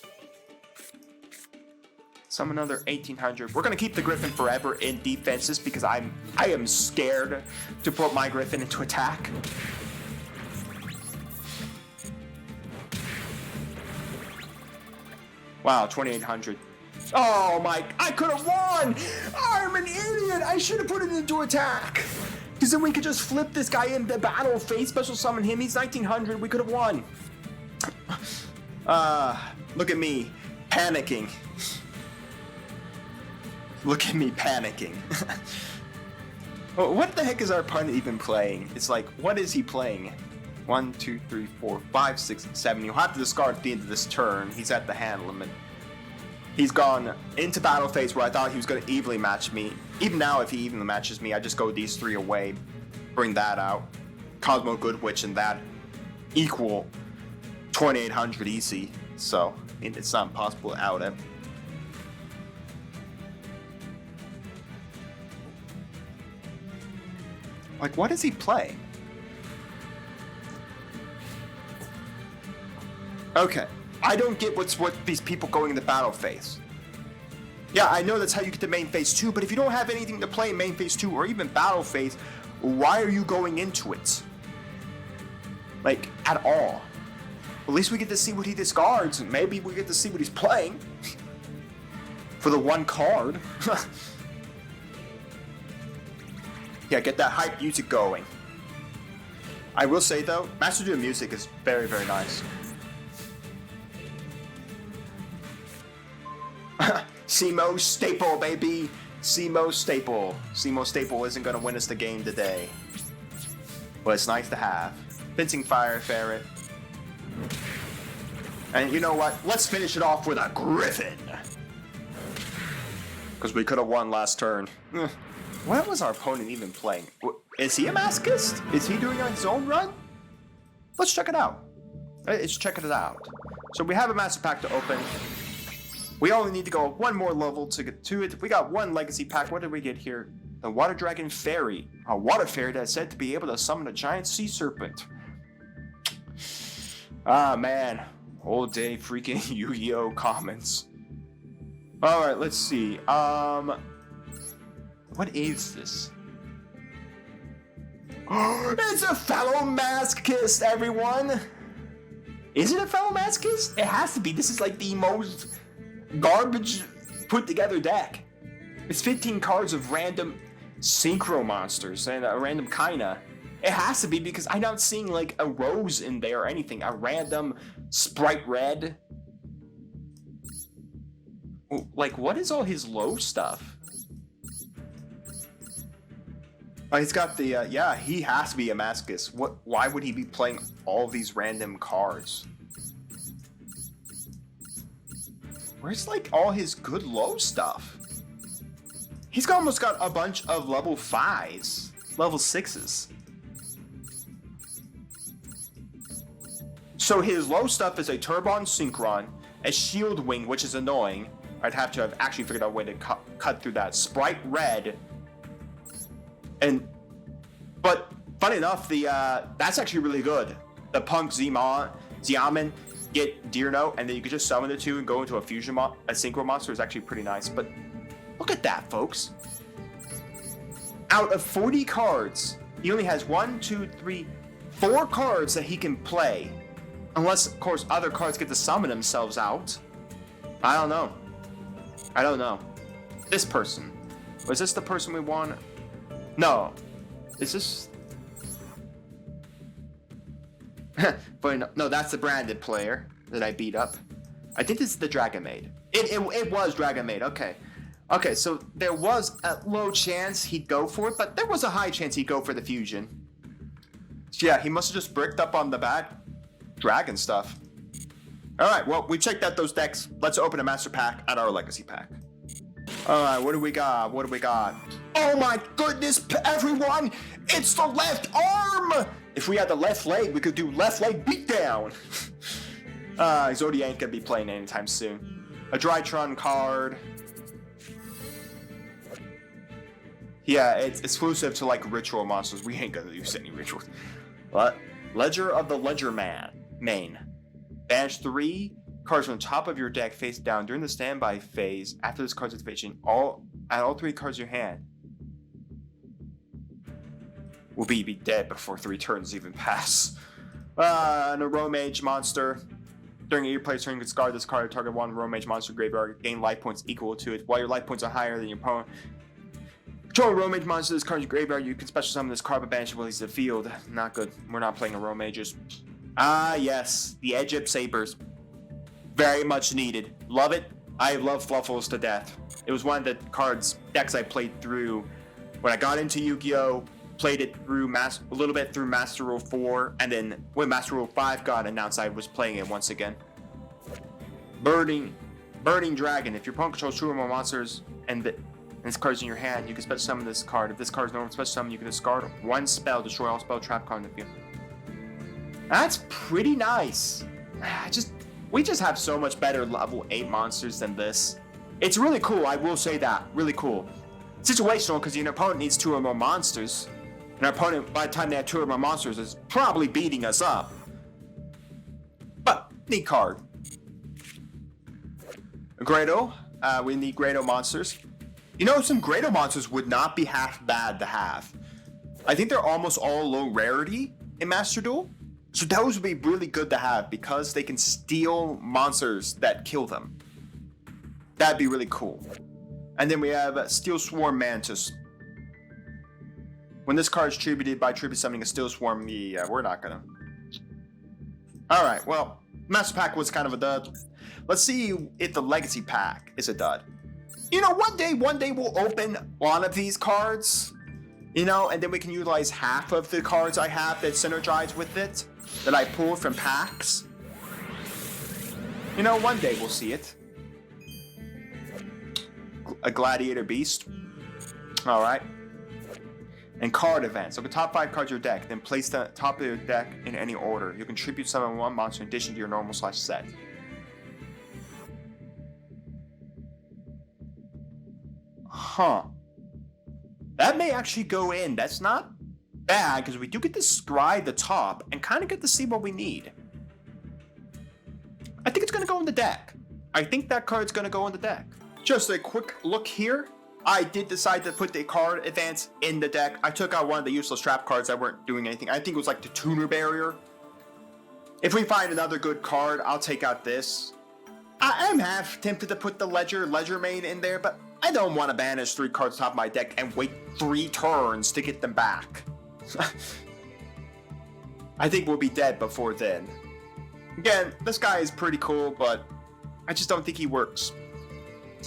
Summon another 1800. We're going to keep the Griffin forever in defenses because I am scared to put my Griffin into attack. Wow, 2800. Oh my, I could have won! I'm an idiot! I should have put it into attack! Because then we could just flip this guy into battle phase, special summon him, he's 1900, we could have won. Look at me, panicking. Look at me panicking. What the heck is our opponent even playing? It's like, what is he playing? 1, 2, 3, 4, 5, 6, 7. You'll have to discard at the end of this turn. He's at the hand limit. He's gone into battle phase where I thought he was going to evenly match me. Even now, if he evenly matches me, I just go these 3 away, bring that out. Cosmo, Good Witch, and that equal 2800 easy. So, it's not impossible to out it. Like, what does he play? Okay, I don't get what these people going in the battle phase. Yeah, I know that's how you get to main phase 2, but if you don't have anything to play in main phase 2 or even battle phase, why are you going into it? Like, at all. At least we get to see what he discards, and maybe we get to see what he's playing. For the 1 card. Yeah, get that hype music going. I will say though, Master Duel music is very, very nice. Simo Staple, baby! Simo Staple. Simo Staple isn't gonna win us the game today. But it's nice to have. Fencing Fire Ferret. And you know what? Let's finish it off with a Griffin. Because we could have won last turn. What was our opponent even playing? Is he a Masochist? Is he doing his own run? Let's check it out. Let's check it out. So we have a Master Pack to open. We only need to go 1 more level to get to it. We got 1 Legacy Pack. What did we get here? The Water Dragon Fairy. A water fairy that's said to be able to summon a giant sea serpent. Ah, man. All day freaking YuGiOh comments. Alright, let's see. What is this? It's a fellow Masochist, everyone! Is it a fellow Masochist? It has to be. This is like the most garbage put together deck. It's 15 cards of random synchro monsters and a random kinda. It has to be because I'm not seeing like a rose in there or anything. A random Sprite Red. Like, what is all his low stuff? Oh, he's got the, yeah, he has to be a Masochist. Why would he be playing all these random cards? Where's like all his good low stuff? He's almost got a bunch of level 5s, level 6s. So his low stuff is a Turbon Synchron, a Shield Wing, which is annoying. I'd have to have actually figured out a way to cut through that. Sprite Red. But funny enough, that's actually really good. The Punk Xiamen, get Deerno, and then you can just summon the two and go into a fusion a synchro monster is actually pretty nice. But look at that, folks. Out of 40 cards, he only has 1, 2, 3, 4 cards that he can play. Unless, of course, other cards get to summon themselves out. I don't know. This person. Was this the person we want? No. Is this... But no, that's the branded player that I beat up. I think this is the Dragon Maid. It was Dragon Maid, okay. Okay, so there was a low chance he'd go for it, but there was a high chance he'd go for the fusion. So yeah, he must have just bricked up on the bad dragon stuff. Alright, well, we checked out those decks. Let's open a master pack at our legacy pack. Alright, what do we got? Oh my goodness, everyone! It's the left arm! If we had the left leg, we could do left leg beatdown. Zodiac ain't gonna be playing anytime soon. A Drytron card. Yeah, it's exclusive to like ritual monsters. We ain't gonna use any rituals. What? Ledger of the Ledger main. Banish 3 cards from the top of your deck face down during the standby phase. After this card's activation, add all 3 cards in your hand will be dead before 3 turns even pass. And a Romage monster. During your play's turn, you can discard this card. Target 1 Romage monster graveyard. Gain life points equal to it. While your life points are higher than your opponent. Control a Romage monster. This card's graveyard. You can special summon this card by banishing while he's in the field. Not good. We're not playing a Romages. Ah, yes. The Egypt Sabers. Very much needed. Love it. I love Fluffles to death. It was one of the decks I played through when I got into Yu-Gi-Oh! Played it through a little bit through Master Rule 4, and then when Master Rule 5 got announced, I was playing it once again. Burning Dragon. If your opponent controls 2 or more monsters and this card's in your hand, you can special summon this card. If this card is normal special summon, you can discard 1 spell, destroy all spell trap card in the field. That's pretty nice. We just have so much better level 8 monsters than this. It's really cool, I will say that. Really cool. Situational, because your opponent needs 2 or more monsters. And our opponent, by the time they have 2 or more monsters, is probably beating us up. But, neat card. Grado. We need Grado monsters. You know, some Grado monsters would not be half bad to have. I think they're almost all low rarity in Master Duel. So those would be really good to have because they can steal monsters that kill them. That'd be really cool. And then we have Steel Swarm Mantis. When this card is tributed by tribute summoning a Steel Swarm, yeah, we're not gonna. Alright, well, Master Pack was kind of a dud. Let's see if the Legacy Pack is a dud. You know, one day we'll open one of these cards, you know, and then we can utilize half of the cards I have that synergize with it, that I pulled from packs. You know, one day we'll see it. A Gladiator Beast. Alright. And card events. So the top 5 cards of your deck, then place the top of your deck in any order. You contribute summon 1 monster in addition to your normal /set. Huh. That may actually go in. That's not bad, because we do get to scry the top and kind of get to see what we need. I think it's going to go in the deck. I think that card's going to go in the deck. Just a quick look here. I did decide to put the card advance in the deck. I took out one of the useless trap cards that weren't doing anything. I think it was like the Tuner Barrier. If we find another good card, I'll take out this. I am half tempted to put the Ledger Maid in there, but I don't want to banish 3 cards top of my deck and wait 3 turns to get them back. I think we'll be dead before then. Again, this guy is pretty cool, but I just don't think he works.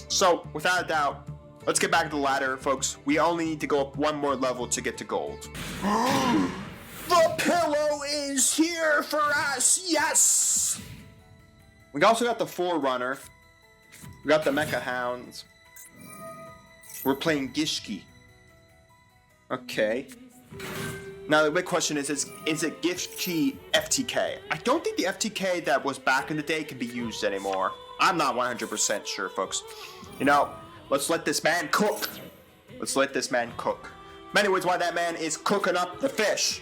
So, without a doubt, let's get back to the ladder, folks. We only need to go up 1 more level to get to gold. The pillow is here for us! Yes! We also got the Forerunner. We got the Mecha Hounds. We're playing Gishki. Okay. Now the big question is it Gishki FTK? I don't think the FTK that was back in the day can be used anymore. I'm not 100% sure, folks. You know, let's let this man cook. Let's let this man cook. Many ways why that man is cooking up the fish.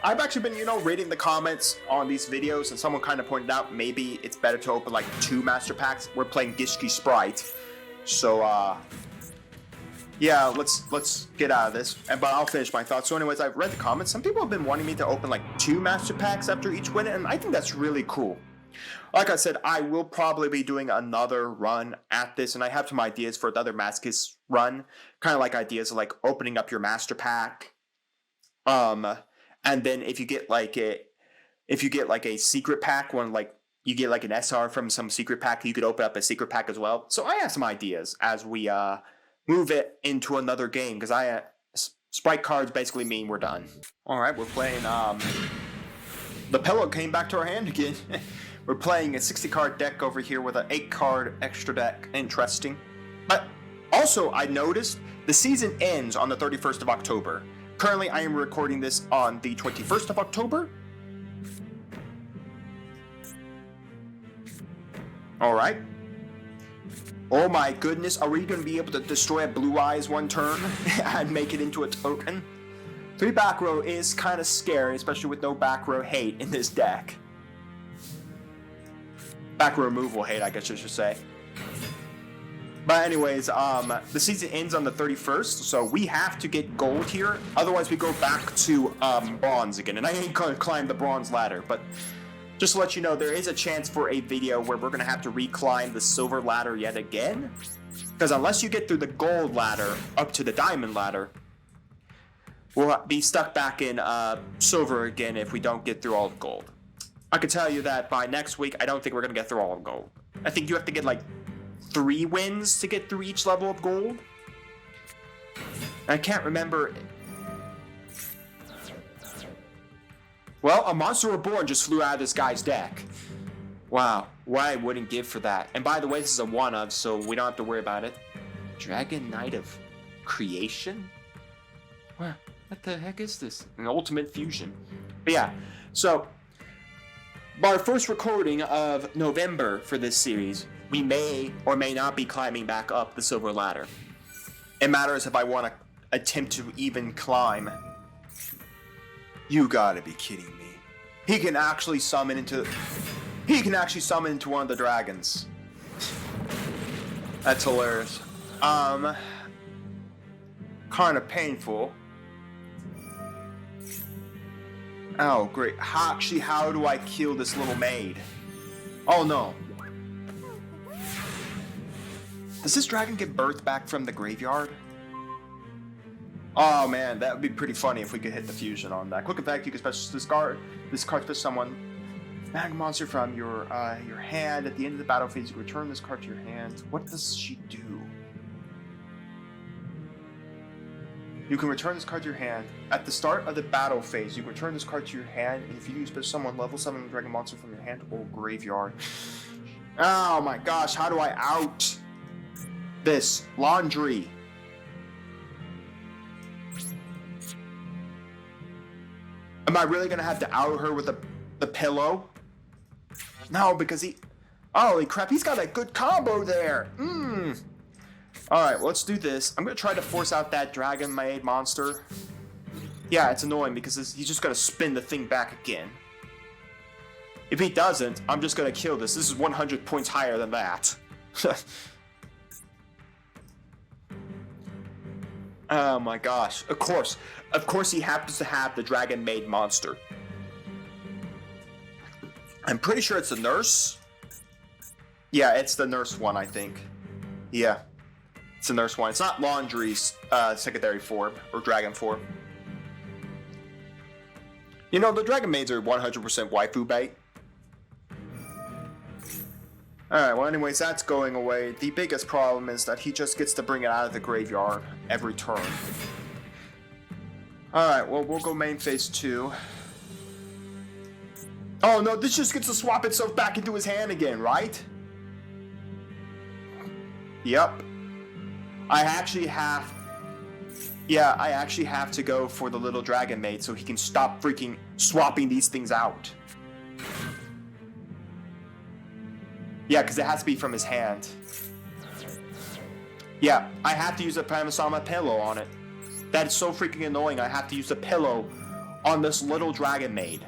I've actually been, you know, reading the comments on these videos, and someone kind of pointed out maybe it's better to open like 2 master packs. We're playing Gishki Sprite, so yeah, let's get out of this. But I'll finish my thoughts. So, anyways, I've read the comments. Some people have been wanting me to open like 2 master packs after each win, and I think that's really cool. Like I said, I will probably be doing another run at this, and I have some ideas for another Masochist run. Kind of like ideas of like opening up your master pack. And then if you get like a secret pack, when like you get like an SR from some secret pack, you could open up a secret pack as well. So I have some ideas as we move it into another game, because Sprite cards basically mean we're done. All right, we're playing. The pillow came back to our hand again. We're playing a 60-card deck over here with an 8-card extra deck. Interesting. But also, I noticed the season ends on the 31st of October. Currently, I am recording this on the 21st of October. All right. Oh my goodness, are we going to be able to destroy a Blue Eyes one turn and make it into a token? 3 back row is kind of scary, especially with no back row hate in this deck. Back row removal hate, I guess I should say. But anyways, the season ends on the 31st, so we have to get gold here. Otherwise, we go back to bronze again. And I ain't gonna climb the bronze ladder, but just to let you know, there is a chance for a video where we're gonna have to reclimb the silver ladder yet again. Because unless you get through the gold ladder up to the diamond ladder, we'll be stuck back in silver again if we don't get through all of gold. I can tell you that by next week, I don't think we're gonna get through all of gold. I think you have to get like 3 wins to get through each level of gold. I can't remember. Well, a Monster Reborn just flew out of this guy's deck. Wow, what I wouldn't give for that. And by the way, this is a one of, so we don't have to worry about it. Dragon Knight of Creation? What the heck is this? An Ultimate Fusion. But yeah, so by our first recording of November for this series, we may or may not be climbing back up the silver ladder. It matters if I want to attempt to even climb. You gotta be kidding me. He can actually summon into one of the dragons. That's hilarious. Kind of painful. Oh, great. How do I kill this little maid? Oh, no. Does this dragon get birthed back from the graveyard? Oh, man, that would be pretty funny if we could hit the fusion on that. Quick effect, you can special discard this card to someone. Mag monster from your hand. At the end of the battle phase, you return this card to your hand. What does she do? You can return this card to your hand. At the start of the battle phase, you can return this card to your hand, and if you use someone level 7 dragon monster from your hand or graveyard. Oh my gosh, how do I out this laundry? Am I really gonna have to out her with the pillow? No, because holy crap, he's got a good combo there. Alright, let's do this. I'm gonna try to force out that dragon maid monster. Yeah, it's annoying because he's just gonna spin the thing back again. If he doesn't, I'm just gonna kill this. This is 100 points higher than that. Oh my gosh. Of course he happens to have the dragon maid monster. I'm pretty sure it's the nurse. Yeah, it's the nurse one, I think. Yeah. It's the nurse one. It's not Laundry's secondary form or dragon form. You know, the dragon maids are 100% waifu bait. Alright, well anyways, that's going away. The biggest problem is that he just gets to bring it out of the graveyard every turn. Alright, well we'll go main phase 2. Oh no, this just gets to swap itself back into his hand again, right? Yep. I actually have... Yeah, I actually have to go for the little dragon maid so he can stop freaking swapping these things out. Yeah, because it has to be from his hand. Yeah, I have to use a Panasama pillow on it. That is so freaking annoying. I have to use a pillow on this little dragon maid.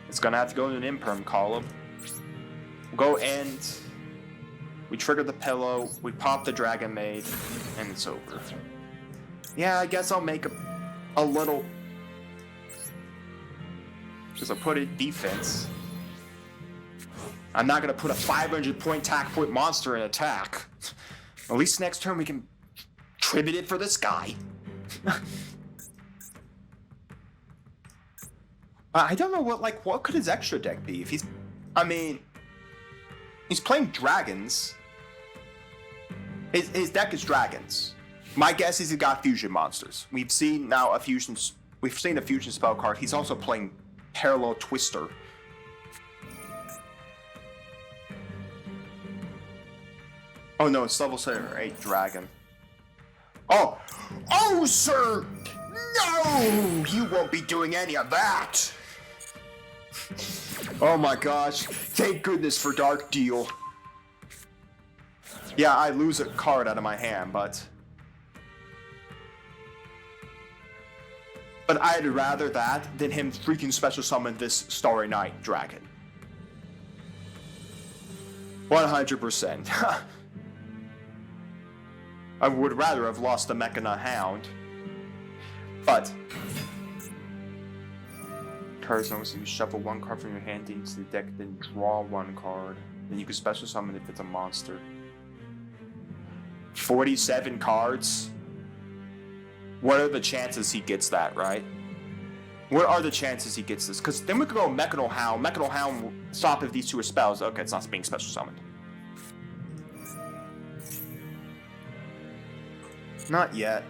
It's gonna have to go in an imperm column. We'll go end. We trigger the pillow. We pop the dragon maid, and it's over. Yeah, I guess I'll make a little. Because I'll put it defense. I'm not gonna put a 500-point attack point monster in attack. At least next turn we can tribute it for this guy. I don't know what could his extra deck be if he's. I mean, he's playing dragons. His deck is dragons. My guess is he got fusion monsters. We've seen now a fusion. We've seen a fusion spell card. He's also playing Parallel Twister. Oh no, it's level 7 or 8 dragon. Oh! Oh, sir! No! You won't be doing any of that! Oh my gosh. Thank goodness for Dark Deal. Yeah, I lose a card out of my hand, but I'd rather that than him freaking special summon this Starry Night dragon. 100%. I would rather have lost the Mechana Hound. But cards only so you shuffle one card from your hand into the deck, then draw one card. Then you can special summon if it's a monster. 47 cards? What are the chances he gets that, right? What are the chances he gets this? Because then we could go Mechano Hound. Mechano Hound will stop if these two are spells. Okay, it's not being special summoned. Not yet.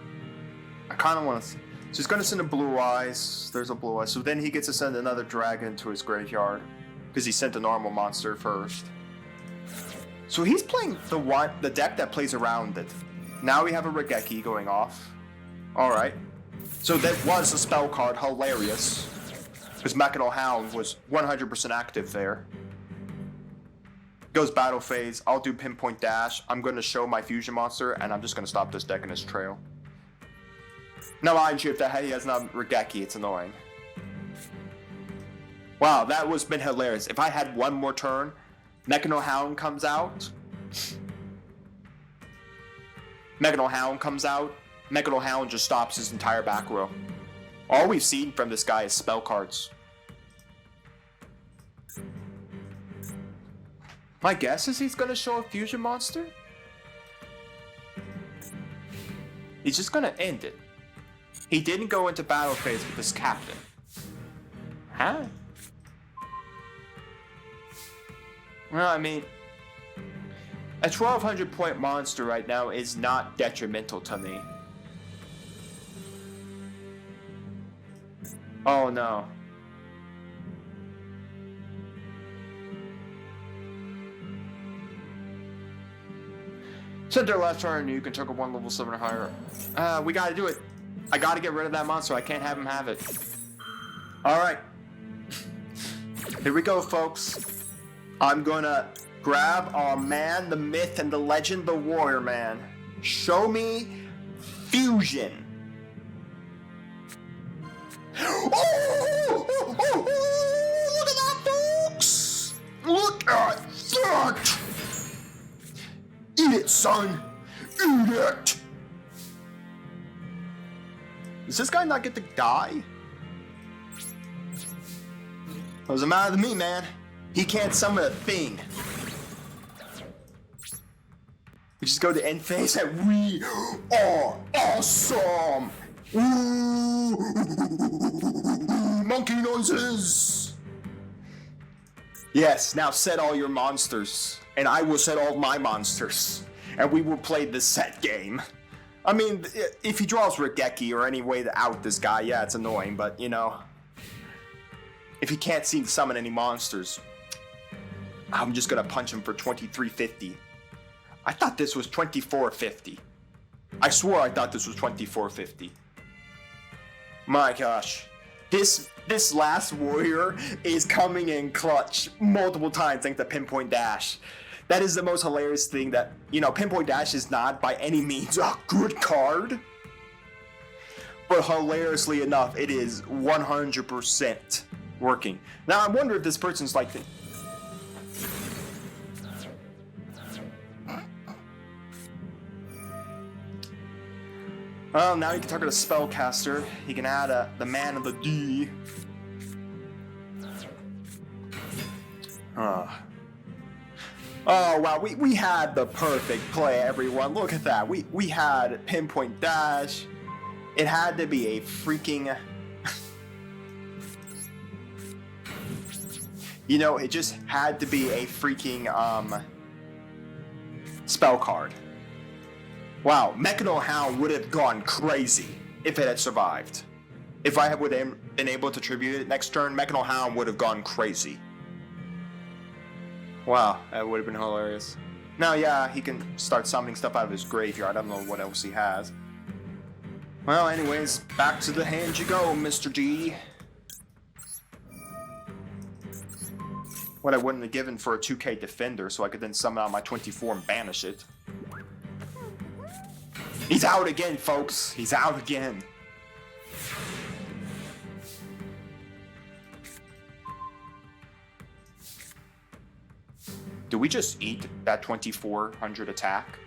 I kind of want to... So he's going to send a Blue Eyes. There's a Blue Eyes. So then he gets to send another dragon to his graveyard. Because he sent a normal monster first. So he's playing the deck that plays around it. Now we have a Regeki going off. Alright. So that was a spell card. Hilarious. Because Mechano Hound was 100% active there. Goes battle phase. I'll do pinpoint dash. I'm going to show my fusion monster, and I'm just going to stop this deck in its trail. Now, mind you, if the he has not Regeki, it's annoying. Wow, that was been hilarious. If I had one more turn, Mechano Hound comes out. Mechano Hound comes out. Mechano Hound just stops his entire back row. All we've seen from this guy is spell cards. My guess is he's going to show a fusion monster. He's just going to end it. He didn't go into battle phase with his captain. Huh? Well, I mean, a 1200 point monster right now is not detrimental to me. Oh no. Center left turn, you can target one level 7 or higher. We gotta do it. I gotta get rid of that monster. I can't have him have it. Alright. Here we go, folks. I'm gonna grab our man, the myth, and the legend, the warrior man. Show me fusion. Oh, look at that, folks! Look at that! Eat it, son! Eat it! Does this guy not get to die? Doesn't matter to me, man. He can't summon a thing. We just go to end phase and we are awesome! Ooh, monkey noises! Yes, now set all your monsters. And I will set all my monsters. And we will play the set game. I mean, if he draws Regeki or any way to out this guy, yeah, it's annoying, but, you know. If he can't seem to summon any monsters. I'm just gonna punch him for 2350. I thought this was 2450. I swore I thought this was 2450. My gosh. This last warrior is coming in clutch multiple times thanks to Pinpoint Dash. That is the most hilarious thing that, you know, Pinpoint Dash is not by any means a good card. But hilariously enough, it is 100% working. Now I wonder if this person's like... Well, now he can target a spellcaster. He can add the man of the D. Oh wow, we had the perfect play, everyone. Look at that. We had Pinpoint Dash. It had to be a freaking... You know, it just had to be a freaking spell card. Wow, Mechano Hound would have gone crazy if it had survived. If I would have been able to tribute it next turn, Mechano Hound would have gone crazy. Wow, that would have been hilarious. Now, yeah, he can start summoning stuff out of his graveyard. I don't know what else he has. Well, anyways, back to the hand you go, Mr. D. What I wouldn't have given for a 2K defender, so I could then summon out my 24 and banish it. He's out again, folks. He's out again. Do we just eat that 2400 attack?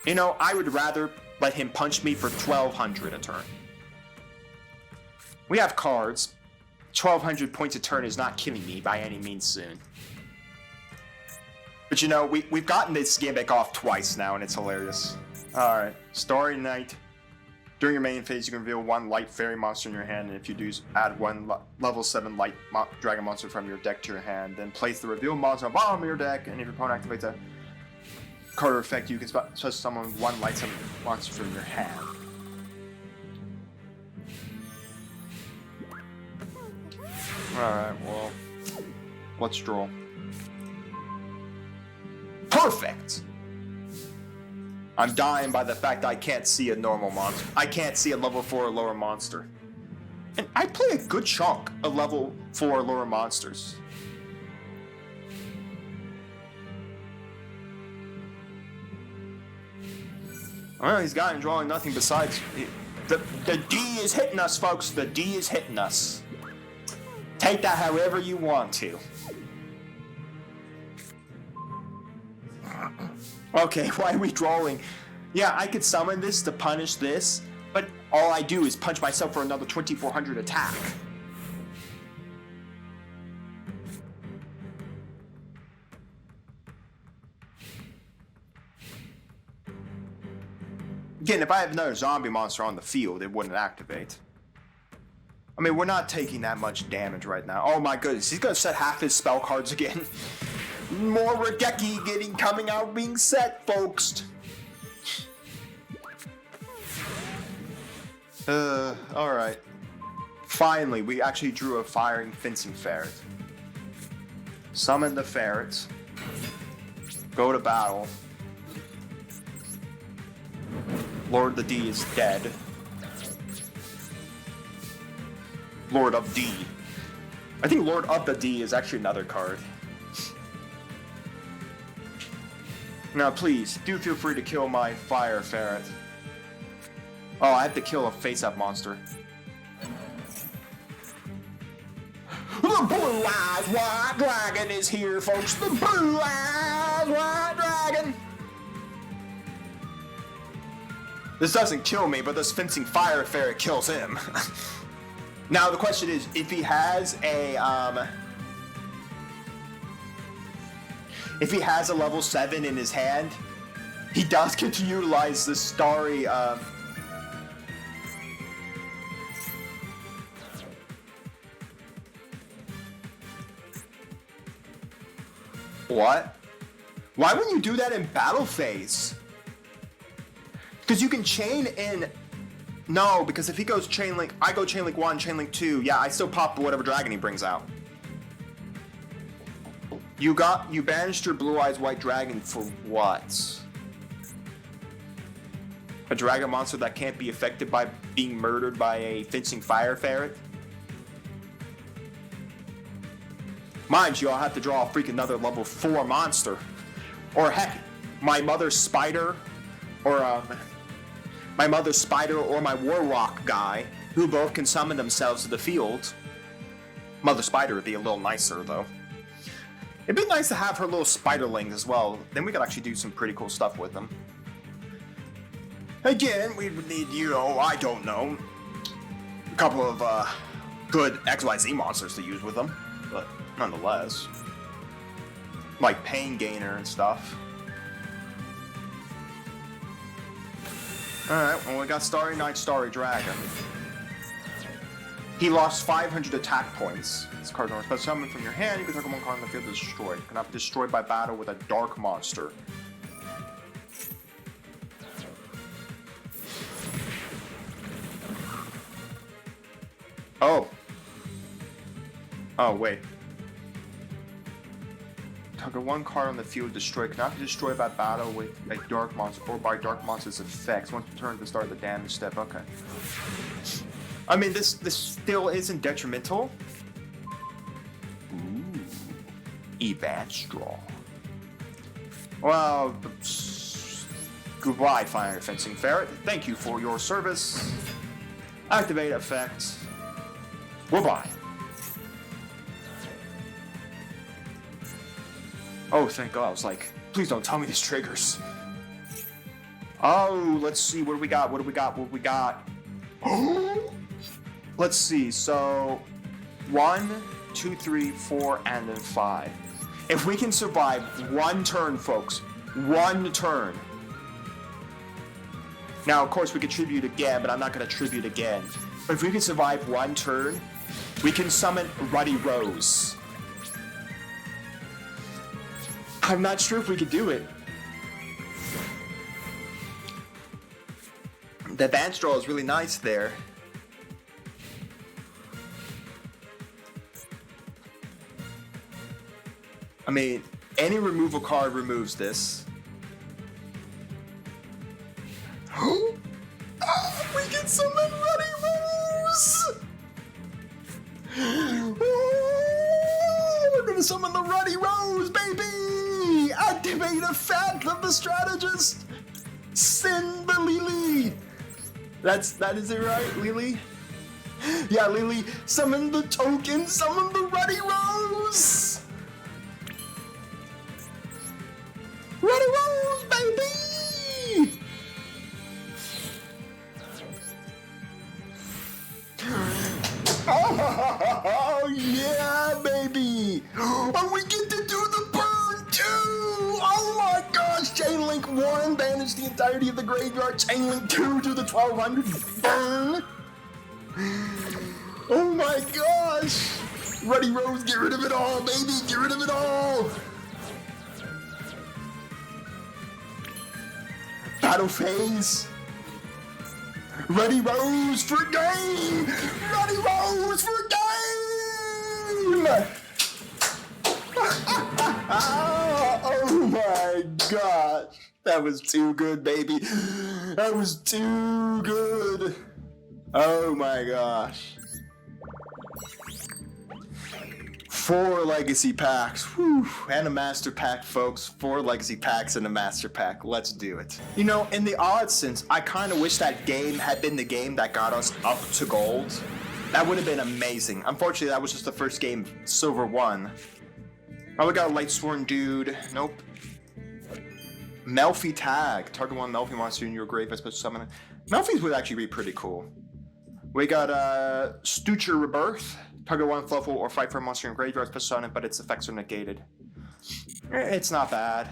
You know, I would rather let him punch me for 1200 a turn. We have cards. 1200 points a turn is not killing me by any means soon. But you know, we've gotten this gimmick off twice now, and it's hilarious. Alright, Starry Night. During your main phase, you can reveal one light fairy monster in your hand, and if you do, add one level 7 light dragon monster from your deck to your hand. Then place the revealed monster on the bottom of your deck, and if your opponent activates a card or effect, you can special summon one light 7 monster from your hand. Alright, well, let's draw. Perfect! I'm dying by the fact that I can't see a normal monster. I can't see a level 4 or lower monster. And I play a good chunk of level 4 or lower monsters. Well, he's gotten drawing nothing besides... The D is hitting us, folks. The D is hitting us. Take that however you want to. Okay, why are we drawing? Yeah, I could summon this to punish this, but all I do is punch myself for another 2400 attack. Again, if I have another zombie monster on the field, it wouldn't activate. I mean, we're not taking that much damage right now. Oh my goodness, he's gonna set half his spell cards again. More Regeki coming out being set, folks. Alright. Finally, we actually drew a firing fencing ferret. Summon the ferrets. Go to battle. Lord of the D is dead. Lord of D. I think Lord of the D is actually another card. Now please, do feel free to kill my fire ferret. Oh, I have to kill a face-up monster. The blue-eyed white dragon is here, folks. The blue-eyed white dragon. This doesn't kill me, but this fencing fire ferret kills him. Now the question is, if he has a level 7 in his hand, he does get to utilize the starry What? Why wouldn't you do that in battle phase? Because you can chain in... No, because if he goes chain link, I go chain link 1, chain link 2, yeah, I still pop whatever dragon he brings out. You banished your Blue Eyes White Dragon for what? A dragon monster that can't be affected by being murdered by a fencing fire ferret? Mind you, I'll have to draw a freaking another level 4 monster. Or heck, my mother's spider, or my mother's spider or my warlock guy, who both can summon themselves to the field. Mother Spider would be a little nicer though. It'd be nice to have her little spiderlings as well. Then we could actually do some pretty cool stuff with them. Again, we would need, I don't know, a couple of good XYZ monsters to use with them, but nonetheless. Like Pain Gainer and stuff. Alright, well we got Starry Night, Starry Dragon. He lost 500 attack points. This card is special summon from your hand. You can target one card on the field to destroy. It cannot be destroyed by battle with a dark monster. Oh. Oh, wait. Target one card on the field destroyed. Cannot be destroyed by battle with a dark monster or by dark monster's effects. Once per turn to start the damage step. Okay. I mean, this still isn't detrimental. Ooh. Advanced draw. Well, goodbye, Fire Fencing Ferret. Thank you for your service. Activate effect. Goodbye. Oh, thank God. I was like, please don't tell me these triggers. Oh, let's see. What do we got? What do we got? What do we got? Oh! Let's see. So, 1, 2, 3, 4, and then 5. If we can survive one turn, folks, one turn. Now, of course, we could tribute again, but I'm not going to tribute again. But if we can survive one turn, we can summon Ruddy Rose. I'm not sure if we could do it. The advanced draw is really nice there. I mean, any removal card removes this. Oh, we can summon Ruddy Rose! Oh, we're gonna summon the Ruddy Rose, baby! Activate effect of the strategist! Send the Lily! That is it, right, Lily? Yeah, Lily, summon the token, summon the Ruddy Rose! Ruddy Rose, baby! Oh, yeah, baby! Oh, we get to do the burn, too! Oh my gosh! Chain Link 1, banish the entirety of the graveyard. Chain Link 2, do the 1200 burn! Oh my gosh! Ruddy Rose, get rid of it all, baby! Get rid of it all! Battle phase! Ruddy Rose for game! Ruddy Rose for game! Oh my gosh! That was too good, baby! That was too good! Oh my gosh. 4 legacy packs. Whew. And a master pack, folks. 4 legacy packs and a master pack. Let's do it. You know, in the odd sense, I kind of wish that game had been the game that got us up to gold. That would have been amazing. Unfortunately, that was just the first game, Silver 1. Oh, we got a Lightsworn dude. Nope. Melfi tag. Target 1 Melfi monster in your grave by special summon. Melfi's would actually be pretty cool. We got Stucher Rebirth. Target 1 Fluffle or fight for a monster in graveyard special summon, but its effects are negated. It's not bad.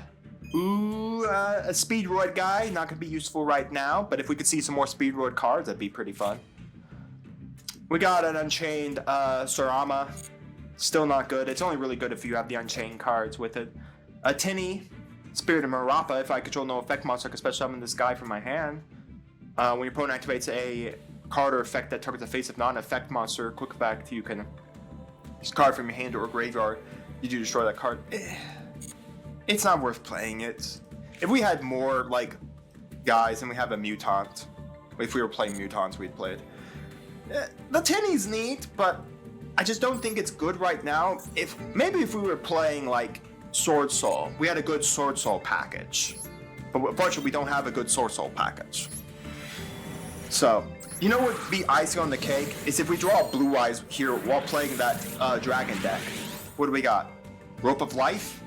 Ooh, a Speedroid guy. Not going to be useful right now, but if we could see some more Speedroid cards, that'd be pretty fun. We got an Unchained Sarama. Still not good. It's only really good if you have the Unchained cards with it. A Tinny. Spirit of Marappa. If I control no effect monster, I can special summon this guy from my hand. When your opponent activates a card or effect that targets a face of non-effect monster, quick effect, you can use a card from your hand or graveyard. You do destroy that card. It's not worth playing it. If we had more, like, guys and we have a mutant, if we were playing mutants, we'd play it. The tinny's neat, but I just don't think it's good right now. Maybe if we were playing, like, Sword Soul, we had a good Sword Soul package. But unfortunately, we don't have a good Sword Soul package. So, you know what would be icing on the cake? Is if we draw Blue Eyes here while playing that dragon deck. What do we got? Rope of Life?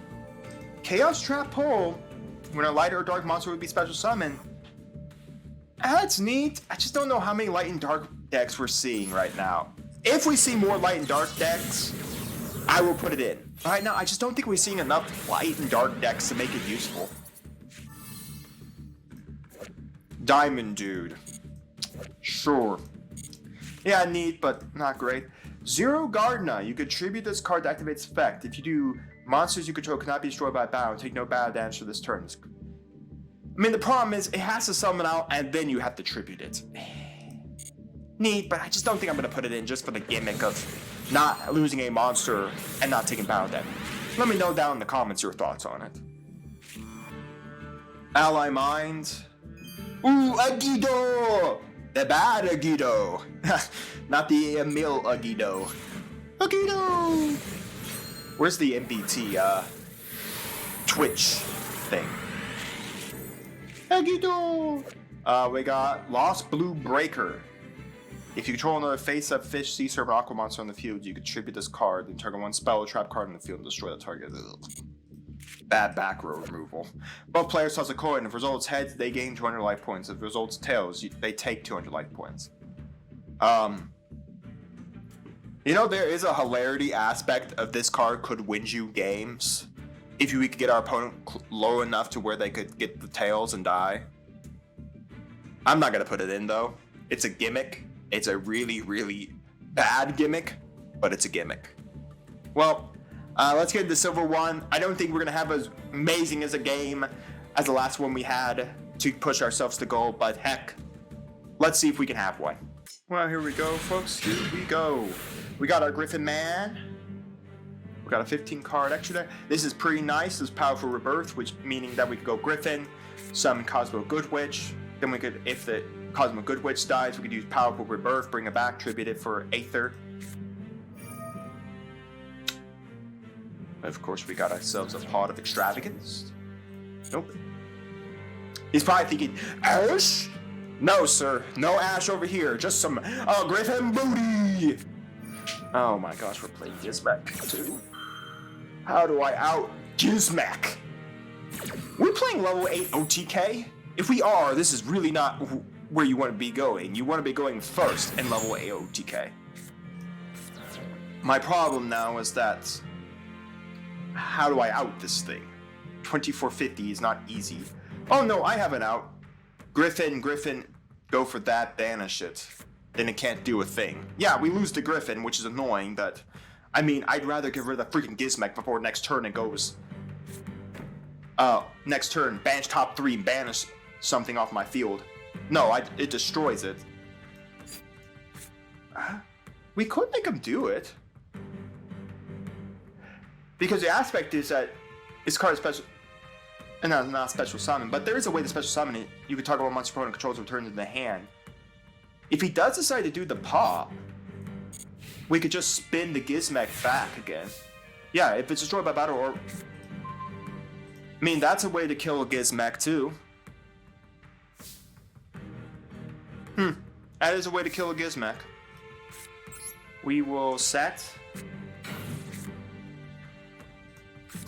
Chaos Trap Pole? When a light or dark monster would be special summon. That's neat. I just don't know how many light and dark decks we're seeing right now. If we see more light and dark decks, I will put it in. Right now, I just don't think we're seeing enough light and dark decks to make it useful. Diamond Dude. Sure. Yeah, neat, but not great. Zero Gardener. You could tribute this card to activate its effect. If you do, monsters you control cannot be destroyed by battle. Take no battle damage for this turn. I mean, the problem is, it has to summon out, and then you have to tribute it. Neat, but I just don't think I'm going to put it in just for the gimmick of not losing a monster and not taking battle damage. Let me know down in the comments your thoughts on it. Ally Mind. Ooh, YuGiOh! The bad YuGiOh. Not the Emil YuGiOh. YuGiOh! Where's the MBT, Twitch thing? YuGiOh! We got Lost Blue Breaker. If you control another face-up fish, sea serpent, aqua monster on the field, you can tribute this card, then target one spell or trap card on the field and destroy the target. Ugh. Bad back row removal. Both players toss a coin. If results heads, they gain 200 life points. If results tails, they take 200 life points. You know, there is a hilarity aspect of this card could win you games. If we could get our opponent low enough to where they could get the tails and die. I'm not going to put it in, though. It's a gimmick. It's a really, really bad gimmick, but it's a gimmick. Well, let's get into the silver one. I don't think we're going to have as amazing as a game as the last one we had to push ourselves to goal, but heck, let's see if we can have one. Well, here we go, folks. Here we go. We got our Griffin Man. We got a 15 card extra there. This is pretty nice. This is Powerful Rebirth, which meaning that we could go Griffin, summon Cosmo Good Witch. Then we could, if the Cosmo Good Witch dies, we could use Powerful Rebirth, bring it back, tribute it for Aether. Of course, we got ourselves a Pot of Extravagance. Nope. He's probably thinking, Ash? No, sir. No Ash over here. Just some Griffin booty. Oh my gosh, we're playing Gizmek too. How do I out Gizmek? We're playing level 8 OTK? If we are, this is really not where you want to be going. You want to be going first in level 8 OTK. My problem now is that how do I out this thing? 2450 is not easy. Oh no, I have an out. Griffin, go for that, banish it. Then it can't do a thing. Yeah, we lose to Griffin, which is annoying, but I mean, I'd rather get rid of the freaking Gizmek before next turn it goes. Next turn, banish top 3, banish something off my field. No, it destroys it. We could make him do it. Because the aspect is that this card is special, and not special summon, but there is a way to special summon it. You can target one monster opponent controls returns in the hand. If he does decide to do the pop, we could just spin the Gizmek back again. Yeah, if it's destroyed by battle or... I mean, that's a way to kill a Gizmek too. That is a way to kill a Gizmek. We will set...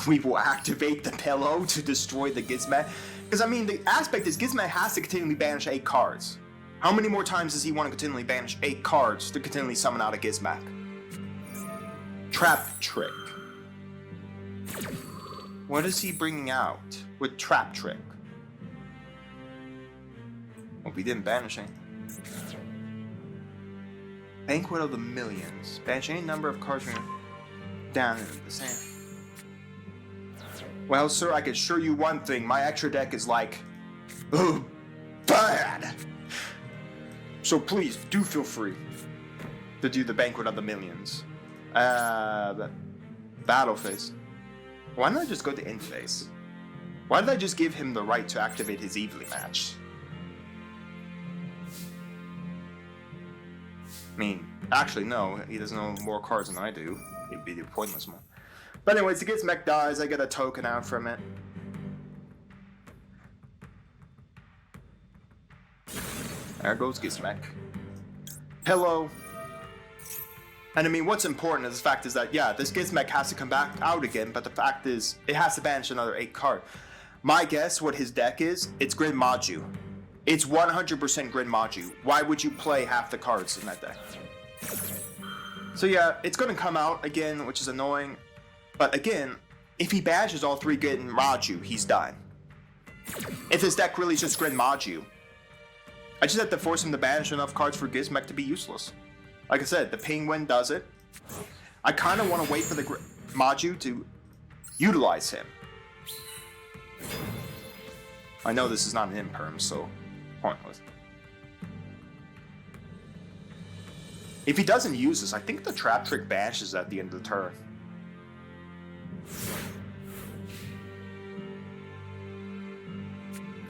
We will activate the pillow to destroy the Gizmek. Because, I mean, the aspect is Gizmek has to continually banish 8 cards. How many more times does he want to continually banish 8 cards to continually summon out a Gizmek? Trap Trick. What is he bringing out with Trap Trick? Well, we didn't banish any. Banquet of the Millions. Banish any number of cards from down into the sand. Well, sir, I can assure you one thing. My extra deck is like, oh, bad. So please, do feel free to do the Banquet of the Millions. Battle phase. Why not just go to end phase? Why did I just give him the right to activate his evenly match? I mean, actually no, he doesn't know more cards than I do. It'd be the pointless one. But anyways, the Gizmek dies, I get a token out from it. There goes Gizmek. Hello. And I mean, what's important is the fact is that, yeah, this Gizmek has to come back out again, but the fact is, it has to banish another 8 card. My guess, what his deck is, it's Grid Maju. It's 100% Grid Maju. Why would you play half the cards in that deck? So yeah, it's gonna come out again, which is annoying. But again, if he banishes all 3 Grid Maju, he's done. If his deck really is just Grid Maju, I just have to force him to banish enough cards for Gizmek to be useless. Like I said, the Penguin does it. I kind of want to wait for the Maju to utilize him. I know this is not an imperm, so pointless. If he doesn't use this, I think the Trap Trick banishes at the end of the turn.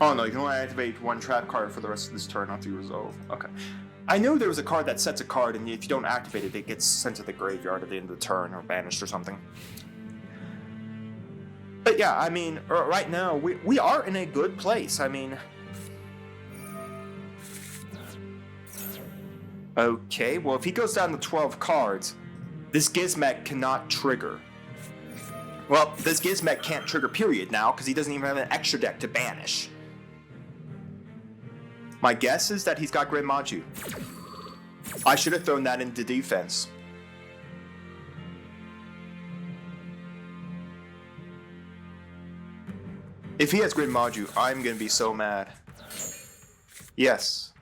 Oh no, you can only activate 1 trap card for the rest of this turn after you resolve. Okay. I knew there was a card that sets a card, and if you don't activate it, it gets sent to the graveyard at the end of the turn, or banished or something. But yeah, I mean, right now, we are in a good place. I mean... Okay, well, if he goes down to 12 cards, this Gizmek cannot trigger. Well, this Gizmek can't trigger period now, because he doesn't even have an extra deck to banish. My guess is that he's got Grid Maju. I should have thrown that into defense. If he has Grid Maju, I'm gonna be so mad. Yes.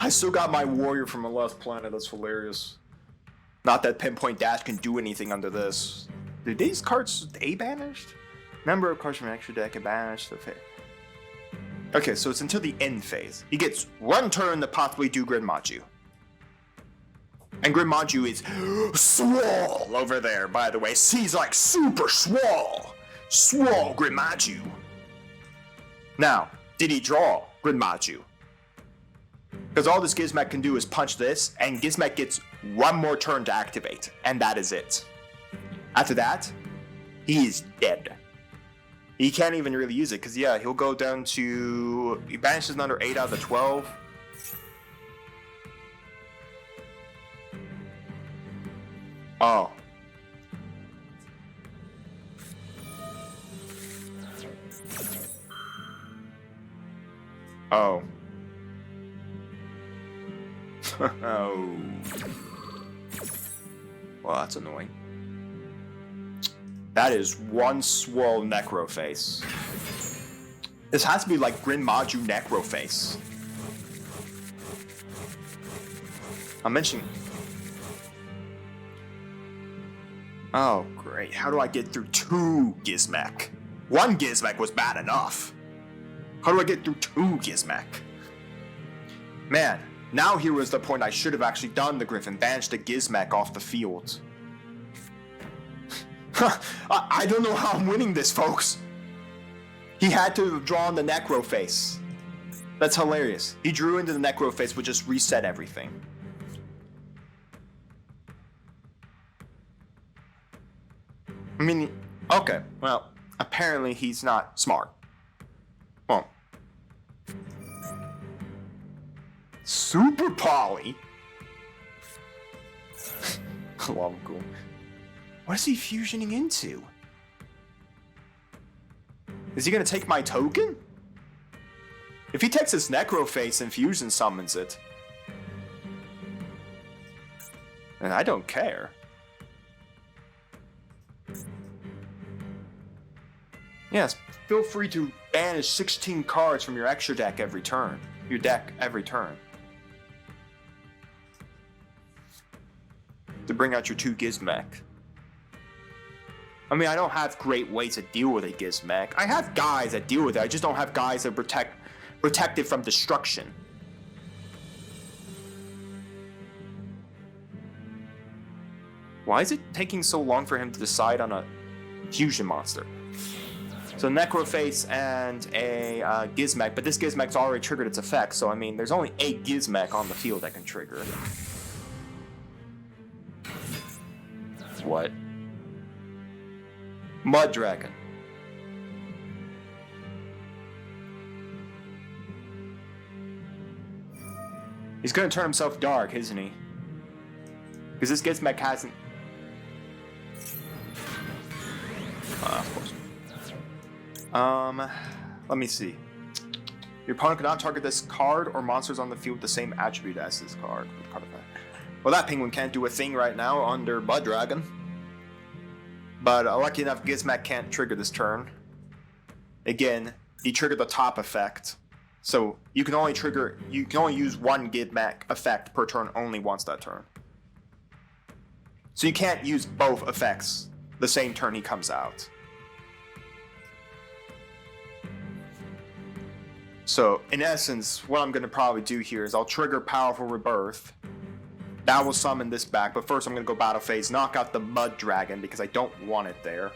I still got my warrior from the last planet, that's hilarious. Not that Pinpoint Dash can do anything under this. Did these cards stay banished? Number of cards from an extra deck and banished. Okay, so it's until the end phase. He gets 1 turn to possibly do Grid Maju. And Grid Maju is swole over there, by the way. He's like super swole. Swole Grid Maju. Now, did he draw Grid Maju? Because all this Gizmek can do is punch this, and Gizmek gets 1 more turn to activate, and that is it. After that, he is dead. He can't even really use it, because yeah, he'll go down to... He banishes another 8 out of the 12. Oh. Oh. Oh. Well, that's annoying. That is 1 swole Necro face. This has to be like Grid Maju Necro face. I'm mentioning... Oh, great. How do I get through 2 Gizmek? 1 Gizmek was bad enough. How do I get through 2 Gizmek? Man, now here was the point I should have actually done the Griffin, banished the Gizmek off the field. I don't know how I'm winning this, folks. He had to have drawn the Necro face. That's hilarious. He drew into the Necro face, which just reset everything. I mean, okay, well, apparently he's not smart. Well, Super Poly? Love him, cool. What is he fusioning into? Is he gonna take my token? If he takes his Necro face and fusion summons it, then I don't care. Yes, feel free to banish 16 cards from your extra deck every turn. Your deck every turn. To bring out your 2 Gizmek. I mean, I don't have great ways to deal with a Gizmek. I have guys that deal with it, I just don't have guys that protect it from destruction. Why is it taking so long for him to decide on a fusion monster? So Necroface and a Gizmek, but this Gizmek's already triggered its effect, so I mean, there's only a Gizmek on the field that can trigger. What? Mud Dragon. He's gonna turn himself dark, isn't he? Because this Gizmek hasn't... of course. Let me see. Your opponent cannot target this card or monsters on the field with the same attribute as this card. Well, that penguin can't do a thing right now under Mud Dragon. But lucky enough, Gizmek can't trigger this turn. Again, he triggered the top effect. So you can only use one Gizmek effect per turn only once that turn. So you can't use both effects the same turn he comes out. So, in essence, what I'm going to probably do here is I'll trigger Powerful Rebirth. That will summon this back, but first I'm going to go Battle Phase, knock out the Mud Dragon because I don't want it there.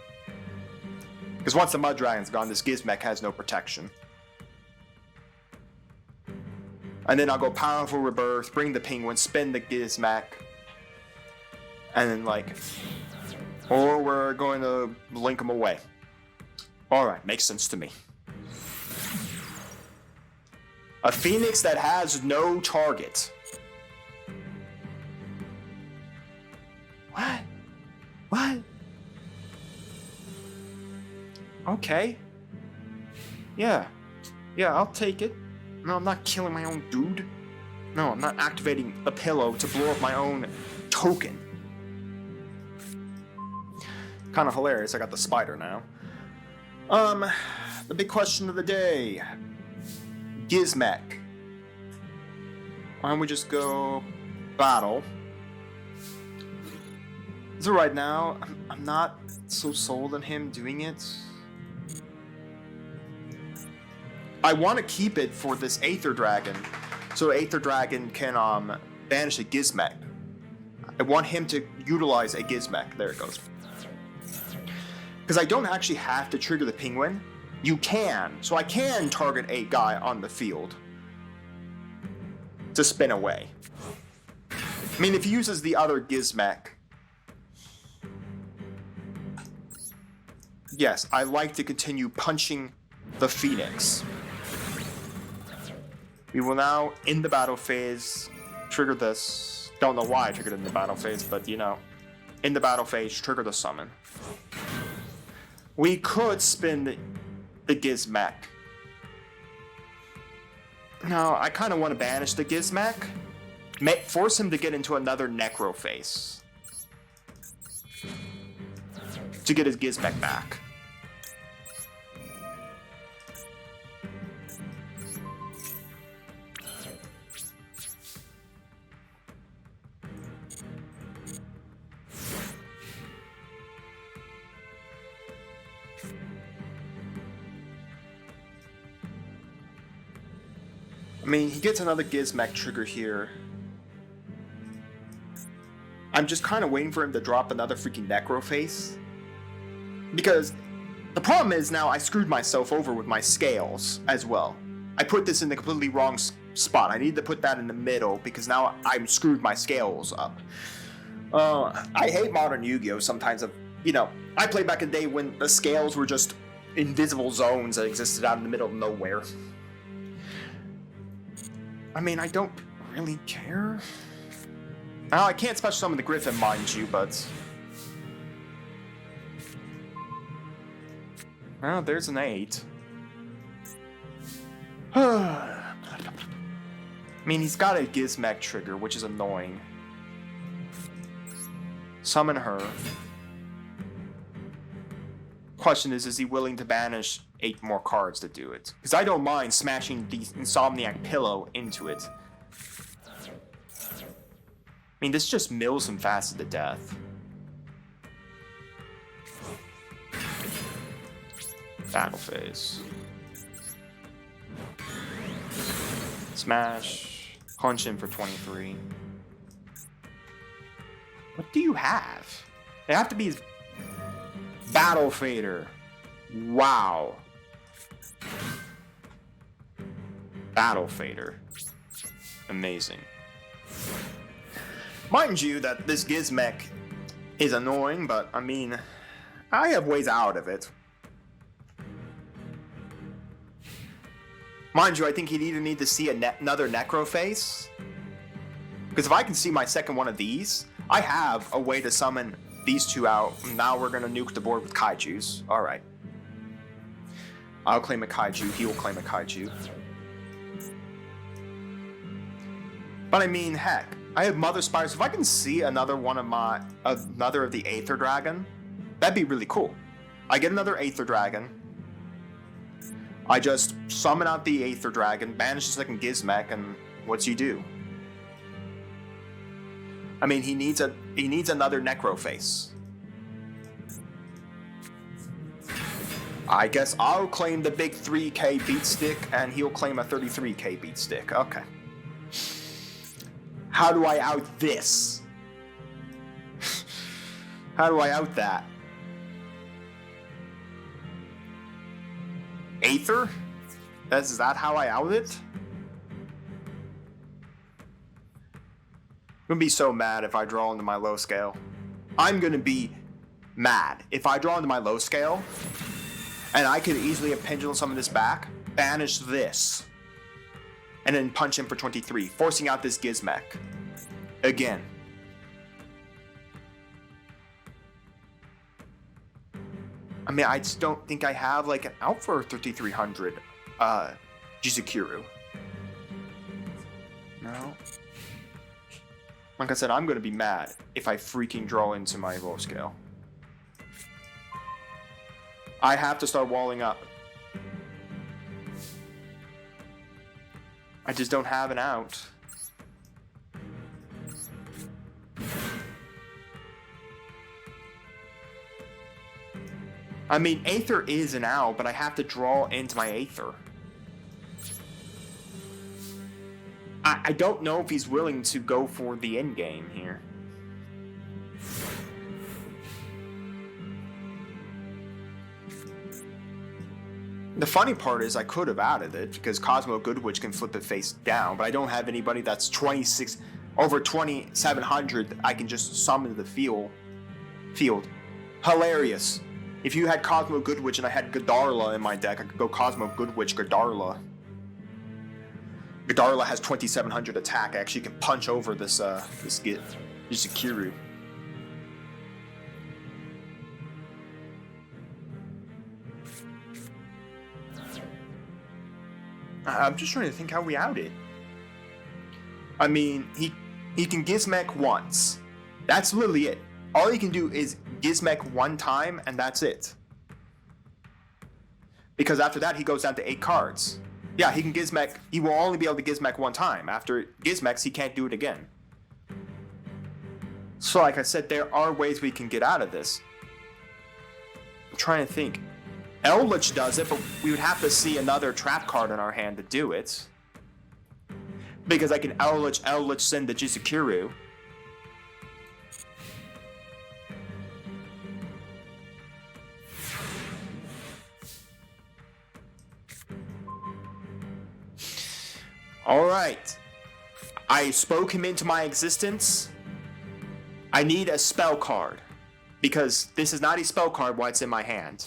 Because once the Mud Dragon's gone, this Gizmek has no protection. And then I'll go Powerful Rebirth, bring the Penguin, spin the Gizmek, and then like... Or we're going to link them away. Alright, makes sense to me. A Phoenix that has no target. What? What? Okay. Yeah. Yeah, I'll take it. No, I'm not killing my own dude. No, I'm not activating a pillow to blow up my own token. Kind of hilarious, I got the spider now. The big question of the day. Gizmek. Why don't we just go battle? So right now, I'm not so sold on him doing it. I want to keep it for this Aether Dragon, so Aether Dragon can banish a Gizmek. I want him to utilize a Gizmek. There it goes. Because I don't actually have to trigger the Penguin. You can, so I can target a guy on the field to spin away. I mean, if he uses the other Gizmek, yes, I like to continue punching the Phoenix. We will now, in the battle phase, trigger this. Don't know why I triggered it in the battle phase, but you know, in the battle phase, trigger the summon. We could spin the Gizmek. No, I kind of want to banish the Gizmek. Force him to get into another Necroface. To get his Gizmek back. I mean, he gets another Gizmek trigger here. I'm just kind of waiting for him to drop another freaking Necroface. Because the problem is now I screwed myself over with my scales as well. I put this in the completely wrong spot. I need to put that in the middle because now I'm screwed my scales up. I hate modern Yu-Gi-Oh! Sometimes I played back in the day when the scales were just invisible zones that existed out in the middle of nowhere. I mean, I don't really care. Now, I can't special summon the Griffin, mind you, but... Well, there's an 8. I mean, he's got a Gizmek trigger, which is annoying. Summon her. Question is he willing to banish 8 more cards to do it? Because I don't mind smashing the Insomniac Pillow into it. I mean, this just mills him fast to death. Battle phase. Smash. Punch in for 23. What do you have? It have to be his Battle Fader. Wow. Battle Fader. Amazing. Mind you that this Gizmek is annoying, but I mean, I have ways out of it. Mind you, I think he'd either need to see another Necro face, because if I can see my second one of these, I have a way to summon these two out. Now we're gonna nuke the board with Kaijus. Alright. I'll claim a Kaiju, he will claim a Kaiju. But I mean, heck, I have Mother Spires. If I can see another one of another of the Aether Dragon, that'd be really cool. I get another Aether Dragon. I just summon out the Aether Dragon, banish the second Gizmek, and what's he do? I mean, he needs another Necro face. I guess I'll claim the big 3k beat stick, and he'll claim a 33k beat stick. Okay. How do I out this? How do I out that? Aether? Is that how I out it? I'm gonna be so mad if I draw into my low scale. I'm gonna be mad if I draw into my low scale and I could easily have pendulum summon this back, banish this, and then punch him for 23, forcing out this Gizmek. Again. I mean, I just don't think I have like an out for 3300 Jizukuru. No. Like I said, I'm gonna be mad if I freaking draw into my low scale. I have to start walling up. I just don't have an out. I mean, Aether is an out, but I have to draw into my Aether. I don't know if he's willing to go for the end game here. The funny part is I could have added it because Cosmo Goodwitch can flip it face down, but I don't have anybody that's 26 over 2700 I can just summon to the field. Hilarious. If you had Cosmo Goodwitch and I had Godarla in my deck, I could go Cosmo Goodwitch Godarla. Godarla has 2700 attack. I actually can punch over this Akiru. I'm just trying to think how we out it. I mean, he can Gizmek once. That's literally it. All he can do is Gizmek one time, and that's it. Because after that, he goes down to 8 cards. Yeah, he can Gizmek. He will only be able to Gizmek one time. After Gizmeks, he can't do it again. So, like I said, there are ways we can get out of this. I'm trying to think. Eldritch does it, but we would have to see another trap card in our hand to do it. Because I can Eldritch send the Jizukuru. Alright. I spoke him into my existence. I need a spell card. Because this is not a spell card while it's in my hand.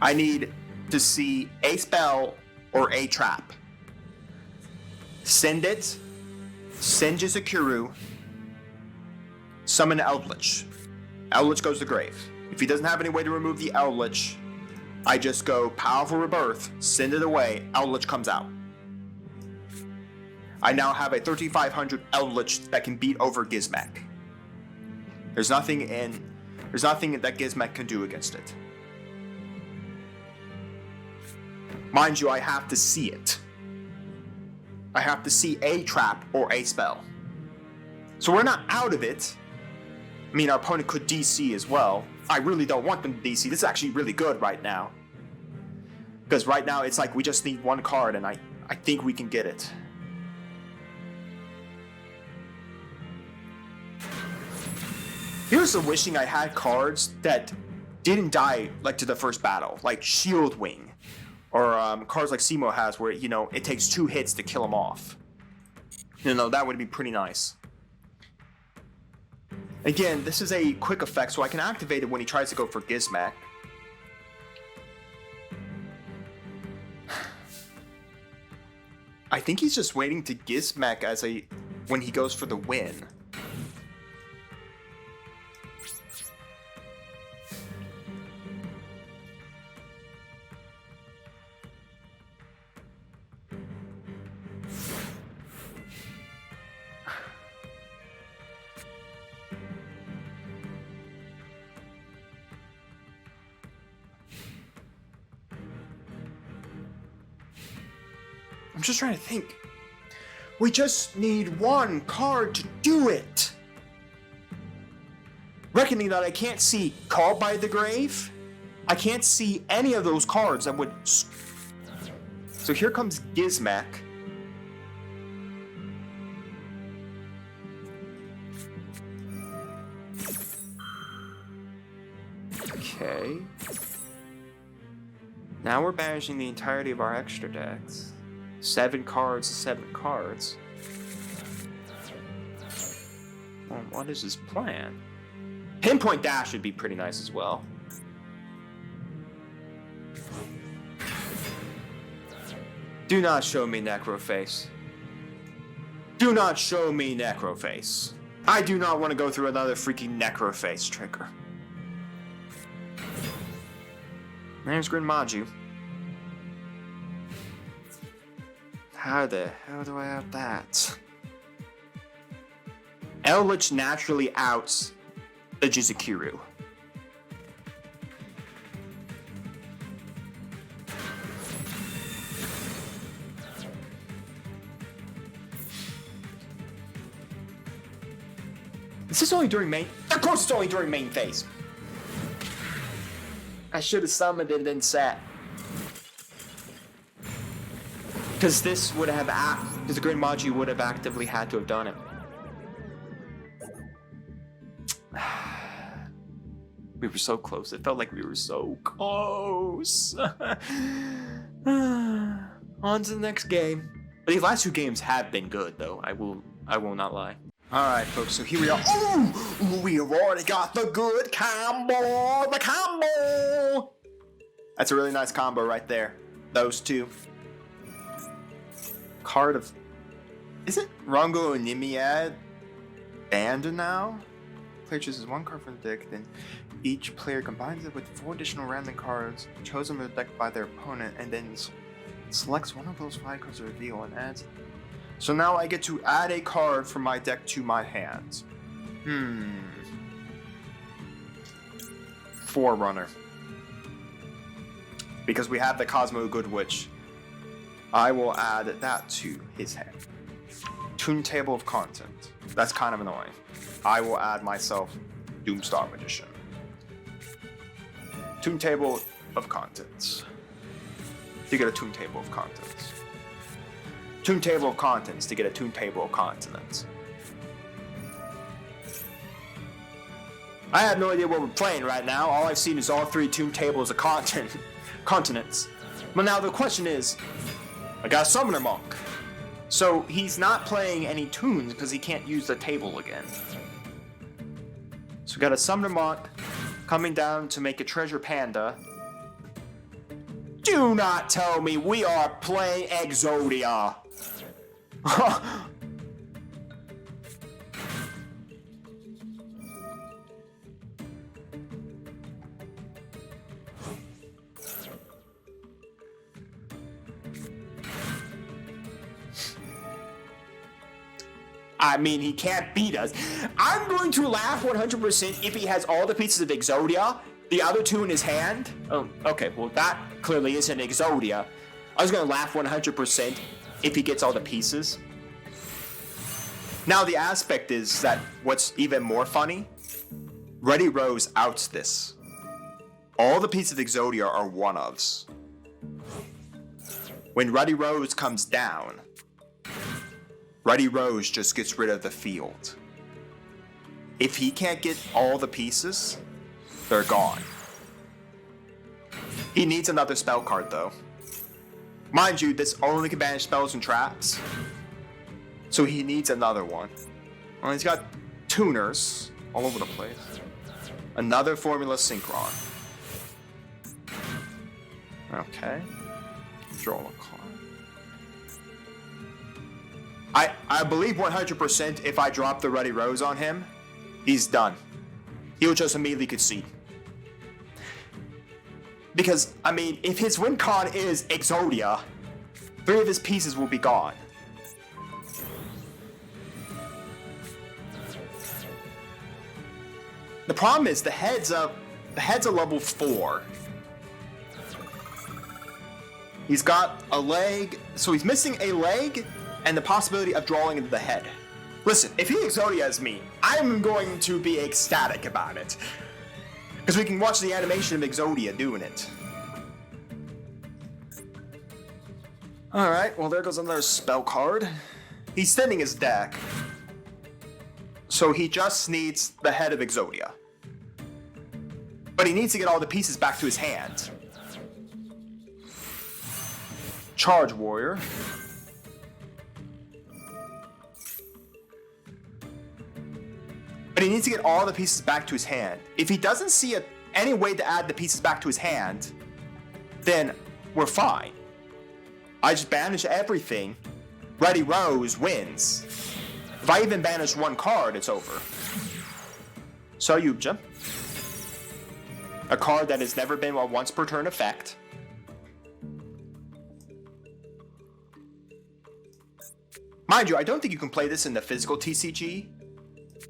I need to see a spell or a trap. Send it. Send Jizukuru. Summon Eldritch. Eldritch goes to the grave. If he doesn't have any way to remove the Eldritch, I just go Powerful Rebirth, send it away, Eldritch comes out. I now have a 3500 Eldritch that can beat over Gizmek. There's nothing that Gizmek can do against it. Mind you, I have to see it. I have to see a trap or a spell. So we're not out of it. I mean, our opponent could DC as well. I really don't want them to DC. This is actually really good right now. Because right now, it's like we just need one card, and I think we can get it. Here's the wishing I had cards that didn't die like to the first battle, like Shield Wing, or cards like Simo has, where it takes 2 hits to kill him off. That would be pretty nice. Again, this is a quick effect, so I can activate it when he tries to go for Gizmek. I think he's just waiting to Gizmek when he goes for the win. I'm just trying to think. We just need 1 card to do it. Reckoning that I can't see Called by the Grave, I can't see any of those cards that would. So here comes Gizmek. Okay. Now we're banishing the entirety of our extra decks. 7 cards, 7 cards. Well, what is his plan? Pinpoint Dash would be pretty nice as well. Do not show me Necroface. Do not show me Necroface. I do not want to go through another freaking Necroface trigger. There's Grin Maju. How the hell do I have that? Eldritch naturally outs the Jizukiru. Is this only during main? Of course it's only during main phase. I should have summoned it and sat. Because this would have because the Grin Maju would have actively had to have done it. We were so close. It felt like we were so close. On to the next game. But these last 2 games have been good, though. I will not lie. All right, folks. So here we are. Oh, we have already got the good combo. The combo. That's a really nice combo right there. Those 2. Card of, is it Rongo Nimiad banned now? Player chooses 1 card from the deck, then each player combines it with 4 additional random cards chosen from the deck by their opponent, and then selects one of those 5 cards to reveal and adds. So now I get to add a card from my deck to my hand. Forerunner. Because we have the Cosmo Good Witch. I will add that to his hand. Toon Table of Content. That's kind of annoying. I will add myself Doomstar Magician. Toon Table of Contents. To get a Toon Table of Contents. Toon Table of Contents to get a Toon Table of Continents. I have no idea what we're playing right now. All I've seen is all 3 Toon Tables of continents. But now the question is, I got a Summoner Monk. So he's not playing any tunes because he can't use the table again. So we got a Summoner Monk coming down to make a Treasure Panda. Do not tell me we are playing Exodia. I mean, he can't beat us. I'm going to laugh 100% if he has all the pieces of Exodia, the other 2 in his hand. Oh, okay, well that clearly isn't Exodia. I was going to laugh 100% if he gets all the pieces. Now the aspect is that what's even more funny, Ready Rose outs this. All the pieces of Exodia are one-ofs. When Ready Rose comes down, Ready Rose just gets rid of the field. If he can't get all the pieces, they're gone. He needs another spell card though. Mind you, this only can banish spells and traps. So he needs another one. Well, he's got tuners all over the place. Another Formula Synchron. Okay. Draw a card. I believe 100% if I drop the Ready Rose on him, he's done. He'll just immediately concede. Because, I mean, if his win con is Exodia, 3 of his pieces will be gone. The problem is the head's a level 4. He's got a leg, so he's missing a leg and the possibility of drawing into the head. Listen, if he Exodias me, I'm going to be ecstatic about it. Because we can watch the animation of Exodia doing it. Alright, well there goes another spell card. He's thinning his deck. So he just needs the head of Exodia. But he needs to get all the pieces back to his hand. Charge Warrior. But he needs to get all the pieces back to his hand. If he doesn't see any way to add the pieces back to his hand, then we're fine. I just banish everything. Ready Rose wins. If I even banish one card, it's over. So YuGiOh. A card that has never been a once per turn effect. Mind you, I don't think you can play this in the physical TCG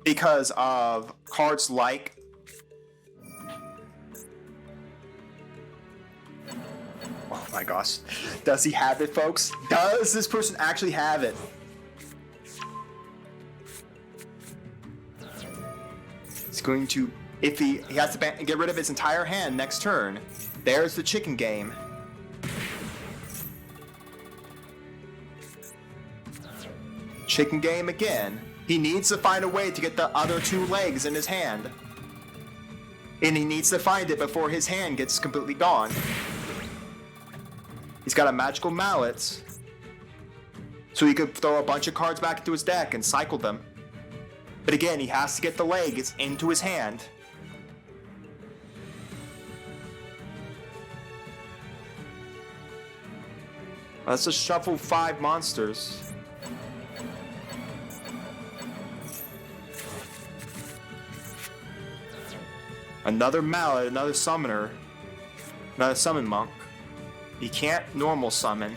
because of cards like oh my gosh. Does he have it, folks? Does this person actually have it? He's going to, if he has to get rid of his entire hand next turn. There's the chicken game. Chicken game again. He needs to find a way to get the other 2 legs in his hand. And he needs to find it before his hand gets completely gone. He's got a magical mallet. So he could throw a bunch of cards back into his deck and cycle them. But again, he has to get the legs into his hand. Let's just shuffle 5 monsters. Another mallet, another summoner, another summon monk. He can't normal summon.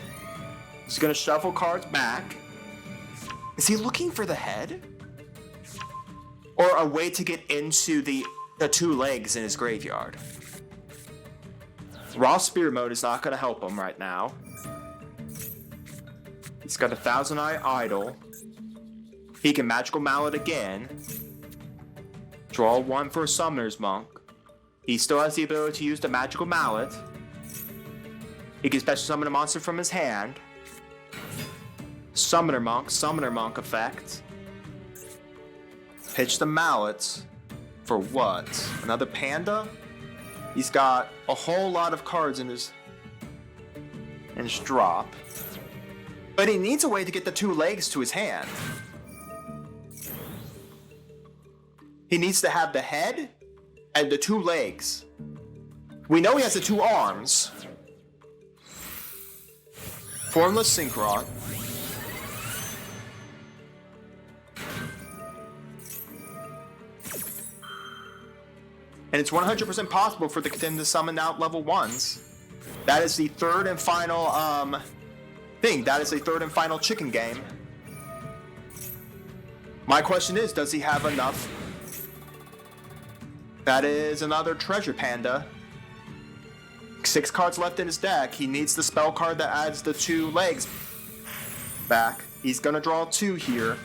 He's gonna shuffle cards back. Is he looking for the head? Or a way to get into the 2 legs in his graveyard? Raw Spirit Mode is not gonna help him right now. He's got a Thousand Eye Idol. He can Magical Mallet again. Draw 1 for a Summoner's Monk. He still has the ability to use the Magical Mallet. He can special summon a monster from his hand. Summoner Monk effect. Pitch the Mallet. For what? Another Panda? He's got a whole lot of cards in his drop. But he needs a way to get the 2 legs to his hand. He needs to have the head and the 2 legs. We know he has the 2 arms. Formless Synchron. And it's 100% possible for them to summon out level 1s. That is the 3rd and final thing. That is the 3rd and final chicken game. My question is, does he have enough? That is another Treasure Panda. 6 cards left in his deck. He needs the spell card that adds the 2 legs back. He's gonna draw 2 here.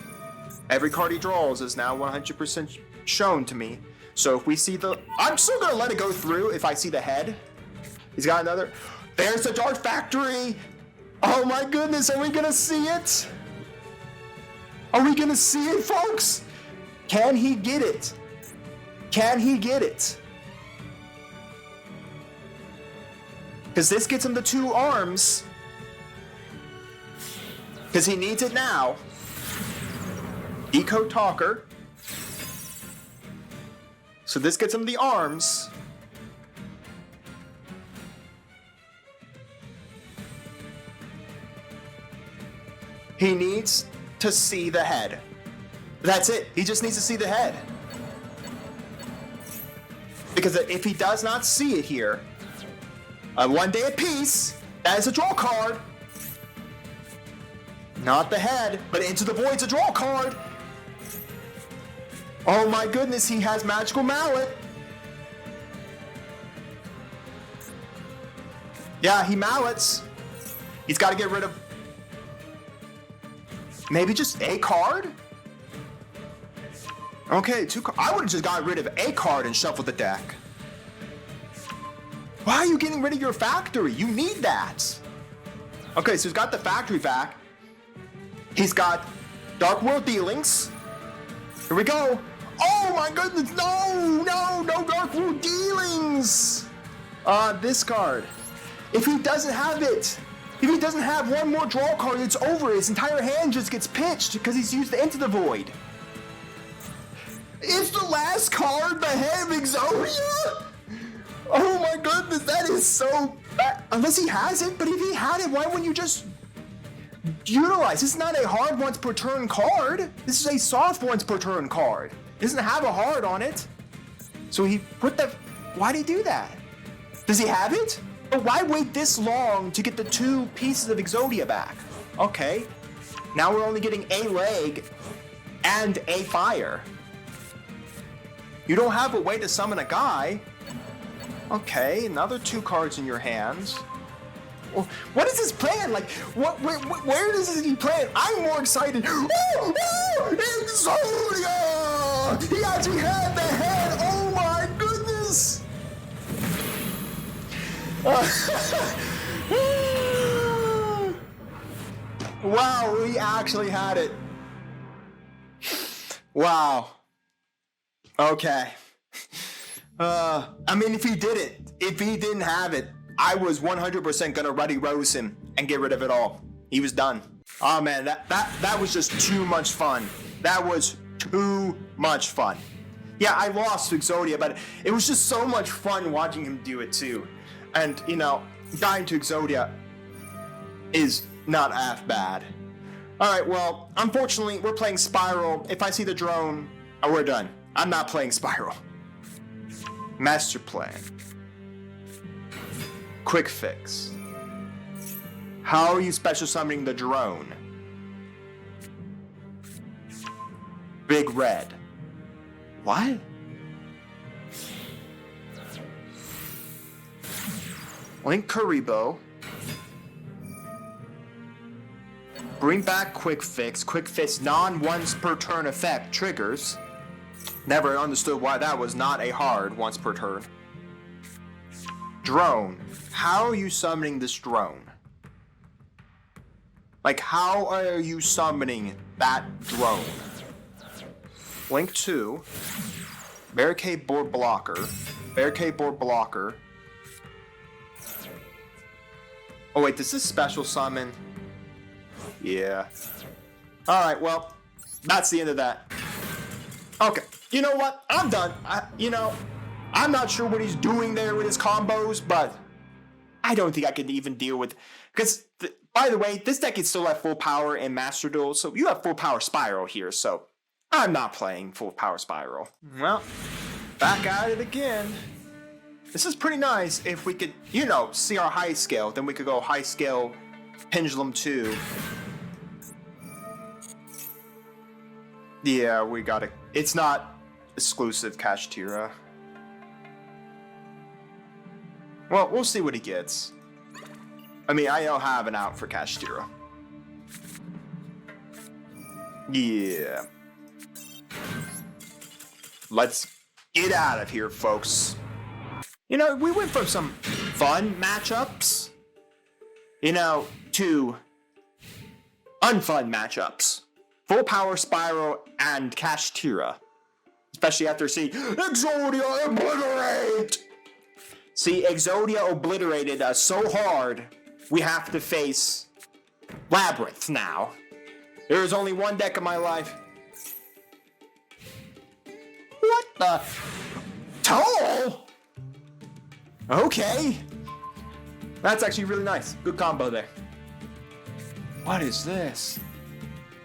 Every card he draws is now 100% shown to me. So if we see the... I'm still gonna let it go through if I see the head. He's got another... There's the Dark Factory! Oh my goodness, are we gonna see it? Are we gonna see it, folks? Can he get it? Can he get it? Because this gets him the 2 arms. Because he needs it now. Eco Talker. So this gets him the arms. He needs to see the head. That's it. He just needs to see the head. Because if he does not see it here, 1 day apiece, that is a draw card. Not the head, but Into the Void's a draw card. Oh my goodness, he has Magical Mallet. Yeah, he mallets. He's got to get rid of... maybe just a card? Okay, 2 cards. I would have just got rid of a card and shuffled the deck. Why are you getting rid of your factory? You need that. Okay, so he's got the factory back. He's got Dark World Dealings. Here we go. Oh my goodness, no Dark World Dealings. This card. If he doesn't have it, if he doesn't have one more draw card, it's over. His entire hand just gets pitched because he's used the Into the Void. It's the last card, the Head of Exodia? Oh my goodness, that is so bad. Unless he has it, but if he had it, why wouldn't you just utilize? This is not a hard once per turn card. This is a soft once per turn card. It doesn't have a hard on it. So he put that, why'd he do that? Does he have it? But why wait this long to get the 2 pieces of Exodia back? Okay, now we're only getting a leg and a fire. You don't have a way to summon a guy. Okay, another 2 cards in your hands. What is his plan? Like, where does he plan? I'm more excited. Oh, Exodia! He actually had the head. Oh my goodness! Wow, we actually had it. Wow. Okay. I mean, if he didn't have it, I was 100% gonna Ruddy Rose him and get rid of it all. He was done. Oh man, that was just too much fun. That was too much fun. Yeah, I lost to Exodia, but it was just so much fun watching him do it too. And, you know, dying to Exodia is not half bad. Alright, well, unfortunately, we're playing Spiral. If I see the drone, we're done. I'm not playing Spiral. Master Plan. Quick Fix. How are you special summoning the drone? Big Red. What? Link Karibo. Bring back Quick Fix. Quick Fix non-once per turn effect triggers. Never understood why that was not a hard once per turn. Drone. How are you summoning this drone? Like, how are you summoning that drone? Link 2. Barricade Board Blocker. Barricade Board Blocker. Oh wait, does this special summon? Yeah. Alright, well, that's the end of that. Okay, you know what? I'm done. I'm not sure what he's doing there with his combos, but I don't think I can even deal with... Because, by the way, this deck is still at full power in Master Duel, so you have full power Spiral here, so I'm not playing full power Spiral. Well, back at it again. This is pretty nice if we could, see our high scale. Then we could go high scale Pendulum 2. Yeah, we gotta... It's not exclusive Kashtira. Well, we'll see what he gets. I mean, I don't have an out for Kashtira. Yeah. Let's get out of here, folks. We went from some fun matchups, to unfun matchups. Full Power Spiral and Kashtira. Especially after seeing Exodia obliterate! See, Exodia obliterated us so hard, we have to face Labyrinth now. There is only one deck in my life. What the? Toll? Okay. That's actually really nice. Good combo there. What is this?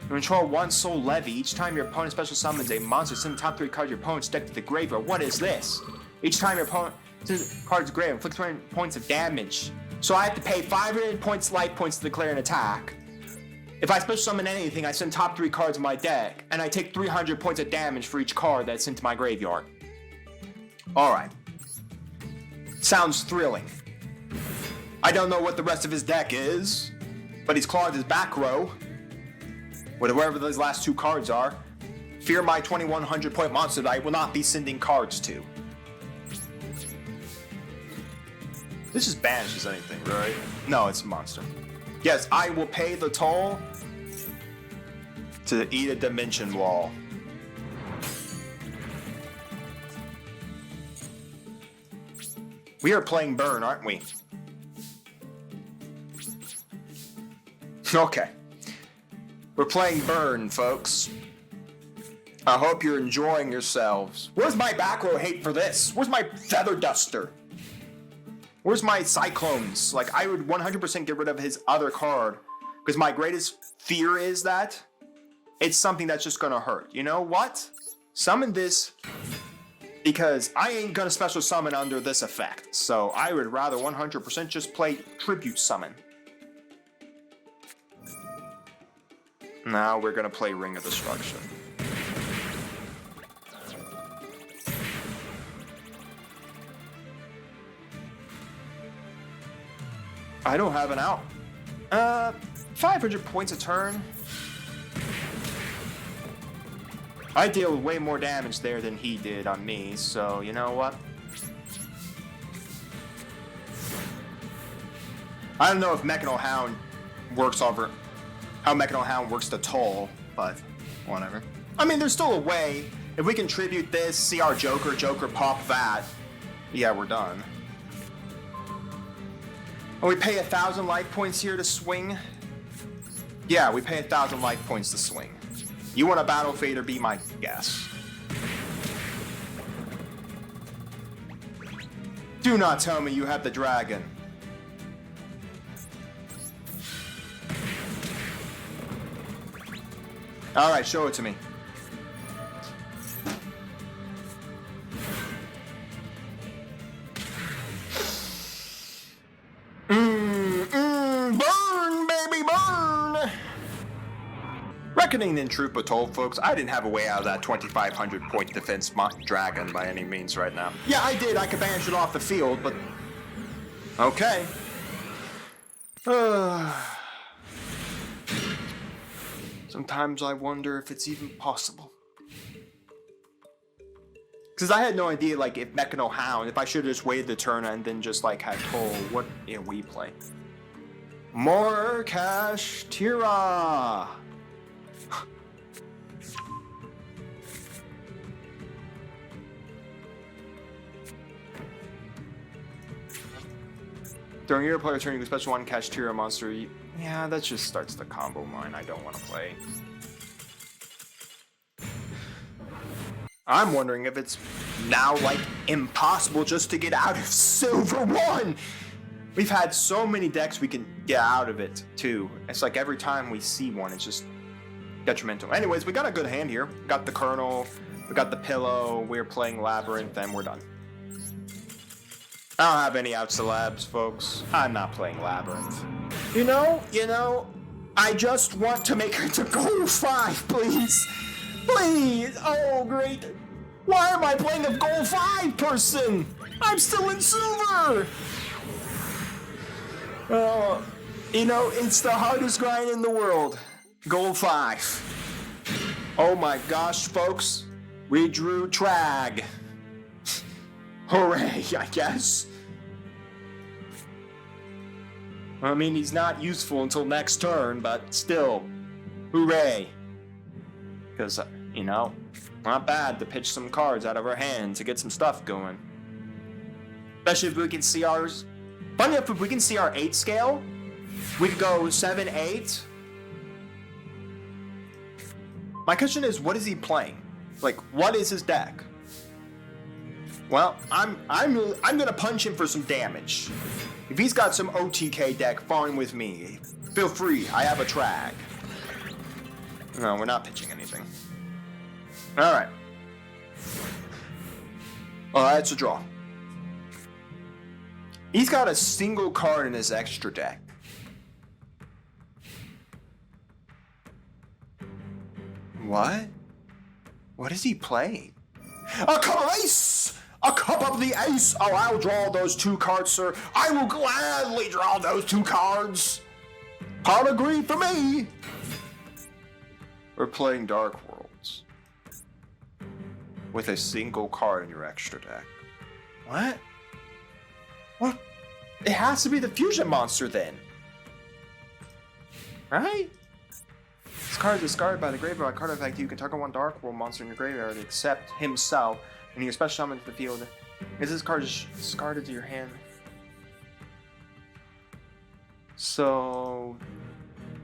You control one Soul Levy. Each time your opponent special summons a monster, send the top 3 cards of your opponent's deck to the graveyard. What is this? Each time your opponent sends cards to the graveyard, inflicts 20 points of damage. So I have to pay 500 points life points to declare an attack. If I special summon anything, I send top 3 cards of my deck, and I take 300 points of damage for each card that's sent to my graveyard. Alright. Sounds thrilling. I don't know what the rest of his deck is, but he's clawed his back row. Whatever those last 2 cards are. Fear my 2100 point monster that I will not be sending cards to. This just banishes anything, right? No, it's a monster. Yes, I will pay the toll to eat a dimension wall. We are playing Burn, aren't we? Okay. We're playing Burn, folks. I hope you're enjoying yourselves. Where's my back row hate for this? Where's my Feather Duster? Where's my Cyclones? Like, I would 100% get rid of his other card. Because my greatest fear is that it's something that's just gonna hurt. You know what? Summon this because I ain't gonna special summon under this effect. So I would rather 100% just play Tribute Summon. Now we're gonna play Ring of Destruction. I don't have an out. 500 points a turn. I deal way more damage there than he did on me, so you know what? I don't know if Mechano Hound works over how Mechano Hound works the toll, but whatever. I mean, there's still a way. If we can tribute this, see our Joker pop that, yeah, we're done. And we pay 1,000 life points here to swing. Yeah, we pay 1,000 life points to swing. You want a Battle Fader, be my guess. Do not tell me you have the dragon. Alright, show it to me. Burn, baby, burn! Reckoning in Truth Be Told, folks, I didn't have a way out of that 2,500 point defense dragon by any means right now. Yeah, I did. I could banish it off the field, but... Okay. Sometimes I wonder if it's even possible. Because I had no idea, like, if Mechano Hound, if I should have just waited the turn and then just, like, had Toll, what we play. More Cash Tira! During your player turn, you can special one Cash Tira monster. Yeah, that just starts the combo mine I don't want to play. I'm wondering if it's now, like, impossible just to get out of Silver 1! We've had so many decks we can get out of it, too. It's like every time we see one, it's just detrimental. Anyways, we got a good hand here. We got the Colonel, we got the Pillow, we're playing Labyrinth, and we're done. I don't have any outs to Labs, folks. I'm not playing Labyrinth. You know, I just want to make it to Gold 5, please. Please! Oh, great! Why am I playing a Gold 5 person? I'm still in Silver! You know, it's the hardest grind in the world. Gold 5. Oh my gosh, folks. We drew Trag. Hooray, I guess. I mean, he's not useful until next turn, but still. Hooray. Because, you know, Not bad to pitch some cards out of our hand to get some stuff going. Especially if we can see ours. Funny enough, if we can see our 8 scale, we could go 7, 8. My question is, what is he playing? Like, what is his deck? Well, I'm gonna punch him for some damage. If he's got some OTK deck, fine with me. Feel free, I have a trag. No, we're not pitching anything. Alright. Alright, it's a draw. He's got a single card in his extra deck. What? What is he playing? A cup of ace! A cup of the ace! Oh, I'll draw those 2 cards, sir. I will gladly draw those 2 cards. Part agree for me. We're playing Dark Worlds. With a single card in your extra deck. What? What? It has to be the fusion monster then. Right? This card is discarded by the graveyard card effect. You can target 1 Dark World monster in your graveyard except himself, and you special summon to the field. Is this card discarded to your hand? So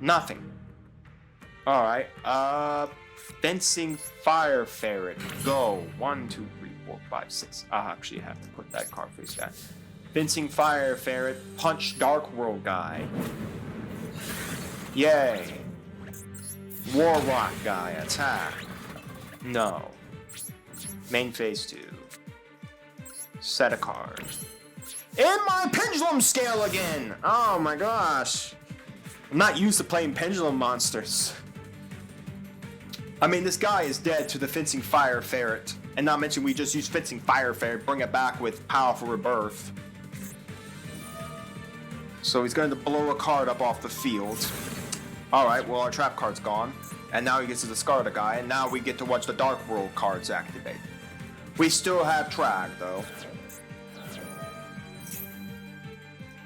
nothing. Alright. Fencing Fire Ferret. Go. 1, 2, 3, 4, 5, 6. I actually have to put that card face down. Fencing Fire Ferret. Punch Dark World guy. Yay. Warlock guy, attack. No. Main phase 2. Set a card. In my pendulum scale again! Oh my gosh. I'm not used to playing pendulum monsters. I mean, this guy is dead to the Fencing Fire Ferret. And not mention we just used Fencing Fire Ferret, bring it back with Powerful Rebirth. So he's going to blow a card up off the field. Alright, well our trap card's gone. And now he gets to discard a guy, and now we get to watch the Dark World cards activate. We still have Trag, though.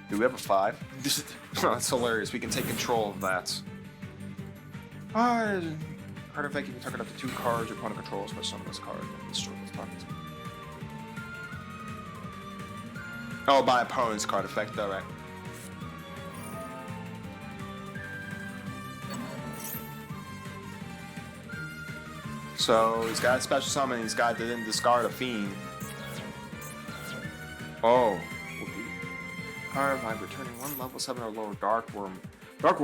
Do we have a 5? That's hilarious, we can take control of that. Card effect, you can target up to 2 cards your opponent controls by summon this card. Destroy this target. Oh, by opponent's card effect, alright. So he's got a special summon, he's got to then discard a fiend. Oh. Card by returning 1 level 7 or lower Dark World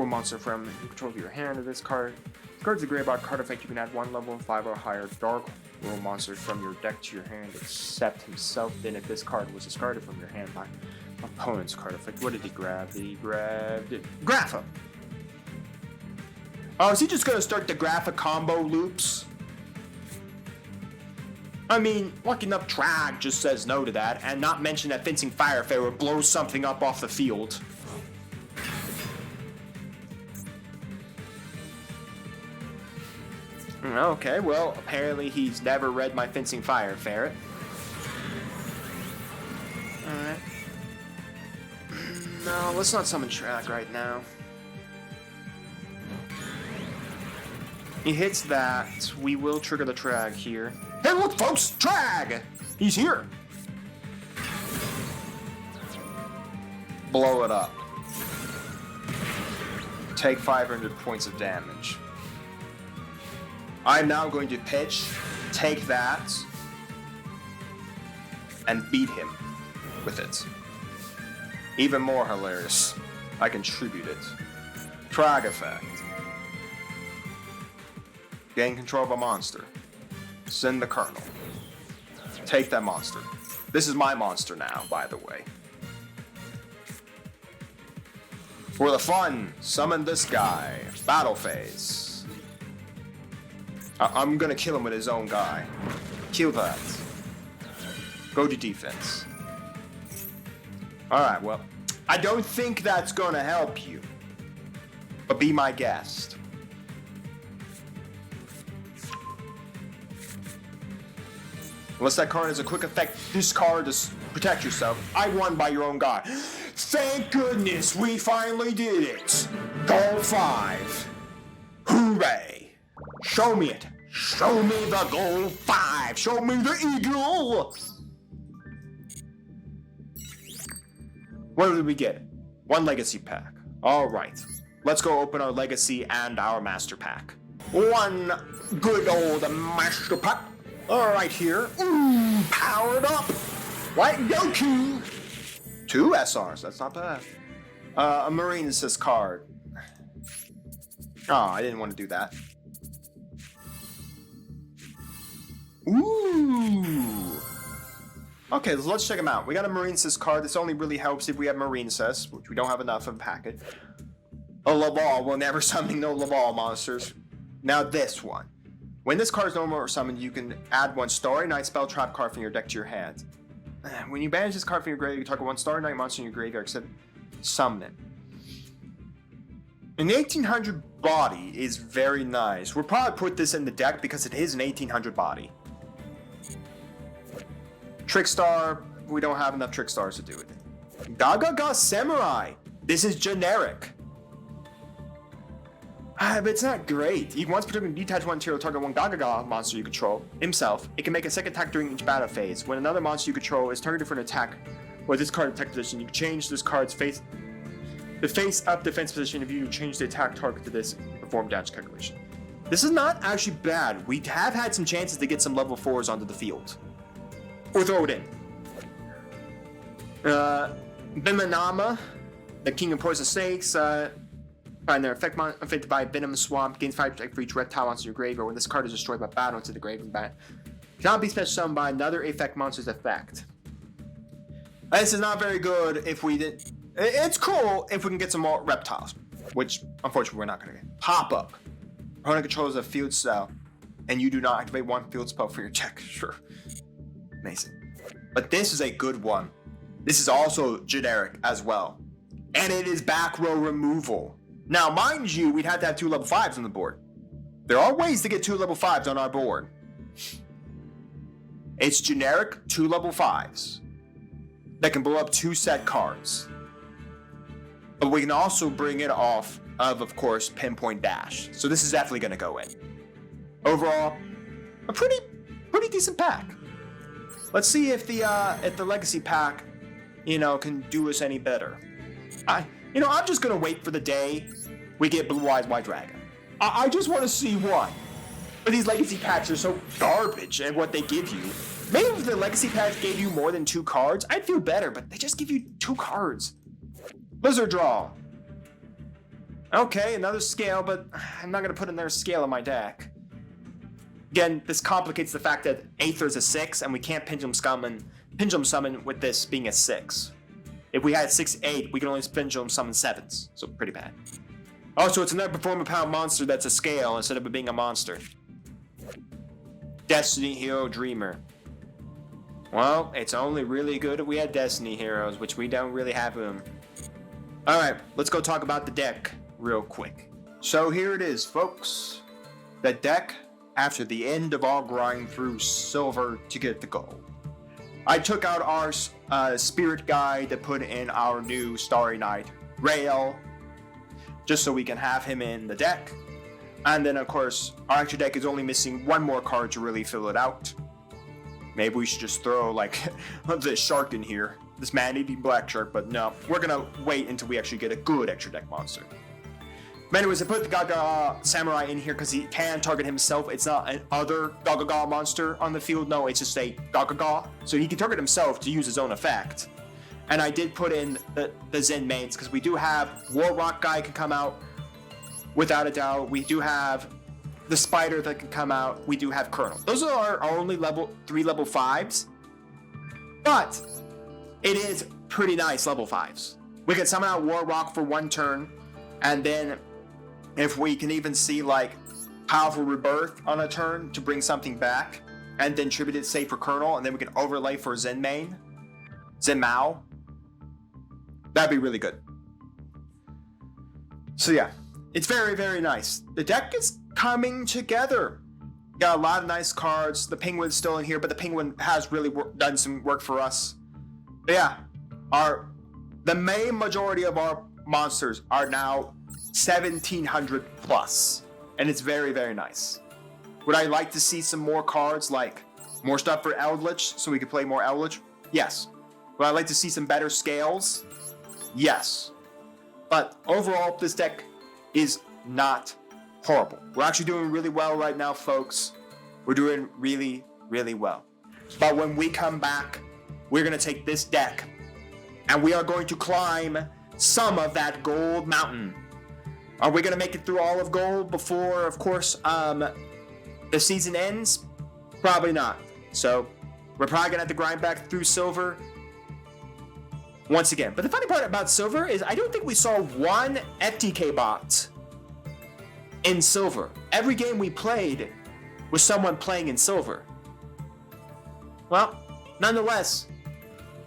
monster from you control of your hand to this card. This card's a graveyard card effect, you can add 1 level 5 or higher Dark World monster from your deck to your hand except himself. Then if this card was discarded from your hand by opponent's card effect, what did he grab? He grabbed it. Grapha! Oh, is he just gonna start the Grapha combo loops? I mean, lucky enough Trag just says no to that, and not mention that Fencing Fire Ferret blows something up off the field. Okay, well, apparently he's never read my Fencing Fire Ferret. Alright. No, let's not summon Trag right now. He hits that, we will trigger the Trag here. Hey look folks, Trag! He's here! Blow it up. Take 500 points of damage. I'm now going to pitch, take that, and beat him with it. Even more hilarious, I can tribute it. Trag effect. Gain control of a monster. Send the Colonel. Take that monster. This is my monster now, by the way. For the fun, summon this guy. Battle phase. I'm gonna kill him with his own guy. Kill that. Go to defense. Alright, well, I don't think that's gonna help you. But be my guest. Unless that card has a quick effect, discard to protect yourself. I won by your own guy. Thank goodness we finally did it. Goal 5. Hooray. Show me it. Show me the gold 5! Show me the eagle! What did we get? 1 legacy pack. Alright. Let's go open our legacy and our master pack. 1 good old master pack. Alright here. Ooh, powered up! Like Goku! 2 SRs, that's not bad. A Marine Assist card. Oh, I didn't want to do that. Ooh! Okay, let's check them out. We got a Marine Assist card. This only really helps if we have Marine Assist, which we don't have enough of a packet. A Laval. We're never summoning no Laval monsters. Now this one. When this card is no more summoned, you can add 1 Starry Night spell trap card from your deck to your hand. When you banish this card from your graveyard, you target 1 Starry Night monster in your graveyard, except summon it. An 1800 body is very nice. We'll probably put this in the deck because it is an 1800 body. Trickstar, we don't have enough Trickstars to do it. Gagaga Samurai. This is generic. But it's not great. You can once particularly detach 1 tier to target 1 Gagaga monster you control himself. It can make a second attack during each battle phase. When another monster you control is targeted for an attack or this card attack position, you can change this card's face-up defense position if you change the attack target to this and perform damage calculation. This is not actually bad. We have had some chances to get some level 4s onto the field. Or throw it in. Bimanama, the King of Poison Snakes, find their effect affected by Venom Swamp, gains 5 protect for each reptile monster in your graveyard. When this card is destroyed by battle into the grave and bat, cannot be special summoned by another effect monster's effect. This is not very good if we did. It's cool if we can get some more reptiles, which unfortunately we're not going to get. Pop up. Opponent controls a field spell, and you do not activate 1 field spell for your deck. Sure. Amazing. But this is a good one. This is also generic as well. And it is back row removal. Now, mind you, we'd have to have 2 level 5s on the board. There are ways to get 2 level 5s on our board. It's generic 2 level 5s that can blow up 2 set cards. But we can also bring it off of course, Pinpoint Dash. So this is definitely going to go in. Overall, a pretty decent pack. Let's see if the legacy pack, can do us any better. I'm just gonna wait for the day we get Blue Eyes White Dragon. I just want to see one. But these legacy packs are so garbage at what they give you. Maybe if the legacy packs gave you more than 2 cards, I'd feel better. But they just give you 2 cards. Lizard Draw. Okay, another scale, but I'm not gonna put another scale in my deck. Again, this complicates the fact that Aether is a 6, and we can't Pendulum Summon with this being a 6. If we had 6-8, we can only Pendulum Summon 7s, so pretty bad. Also, it's another Performance Power monster that's a scale instead of it being a monster. Destiny Hero Dreamer. Well, it's only really good if we had Destiny Heroes, which we don't really have them. Alright, let's go talk about the deck real quick. So here it is, folks. The deck after the end of our grind through silver to get the gold. I took out our spirit guide to put in our new Starry Night Rail, just so we can have him in the deck. And then, of course, our extra deck is only missing 1 more card to really fill it out. Maybe we should just throw, the shark in here. This man-eating black shark, but no. We're gonna wait until we actually get a good extra deck monster. But anyways, I put the Gaga Samurai in here because he can target himself. It's not an other Gaga monster on the field. No, it's just a Gaga. So he can target himself to use his own effect. And I did put in the Zen mains because we do have War Rock guy can come out without a doubt. We do have the Spider that can come out. We do have Colonel. Those are our only level 3 level 5s. But it is pretty nice level 5s. We can summon out War Rock for 1 turn, and then if we can even see Powerful Rebirth on a turn to bring something back, and then tribute it, say, for Colonel, and then we can overlay for Zen main, Zen Mao. That'd be really good. So yeah, it's very, very nice. The deck is coming together. Got a lot of nice cards. The Penguin's still in here, but the Penguin has really done some work for us. But yeah, the main majority of our monsters are now 1700 plus, and it's very, very nice. Would I like to see some more cards, like more stuff for Eldritch so we could play more Eldritch? Yes. Would I like to see some better scales? Yes. But overall, this deck is not horrible. We're actually doing really well right now, folks. We're doing really, really well. But when we come back, we're going to take this deck and we are going to climb some of that gold mountain. Are we going to make it through all of gold before, of course, the season ends? Probably not. So we're probably going to have to grind back through silver once again. But the funny part about silver is I don't think we saw one FTK bot in silver. Every game we played was someone playing in silver. Well, nonetheless,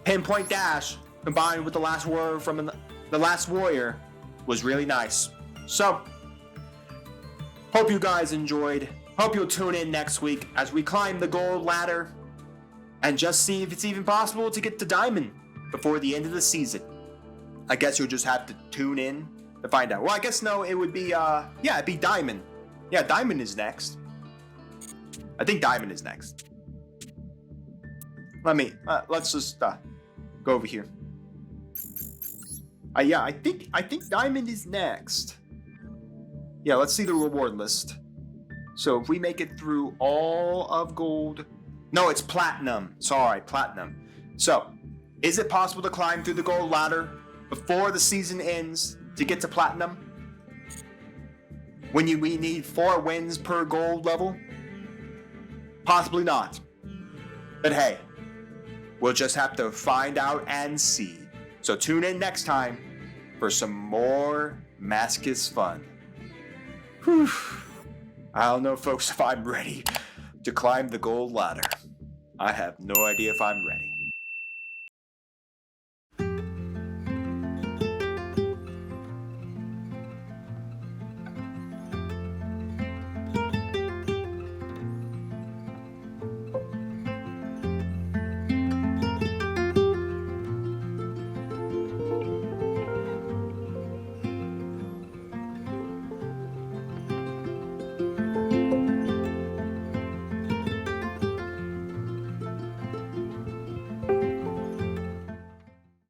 Pinpoint Dash combined with the last word from the last warrior was really nice. So, hope you guys enjoyed. Hope you'll tune in next week as we climb the gold ladder and just see if it's even possible to get to diamond before the end of the season. I guess you'll just have to tune in to find out. Well, I guess no, it would be, yeah, it'd be diamond. Yeah, diamond is next. I think diamond is next. Let's just go over here. Yeah, I think diamond is next. Yeah, let's see the reward list. So if we make it through all of gold, no, it's platinum. Sorry, platinum. So, is it possible to climb through the gold ladder before the season ends to get to platinum? When we need 4 wins per gold level? Possibly not. But hey, we'll just have to find out and see. So tune in next time for some more Masochist fun. Whew. I don't know, folks, if I'm ready to climb the gold ladder. I have no idea if I'm ready.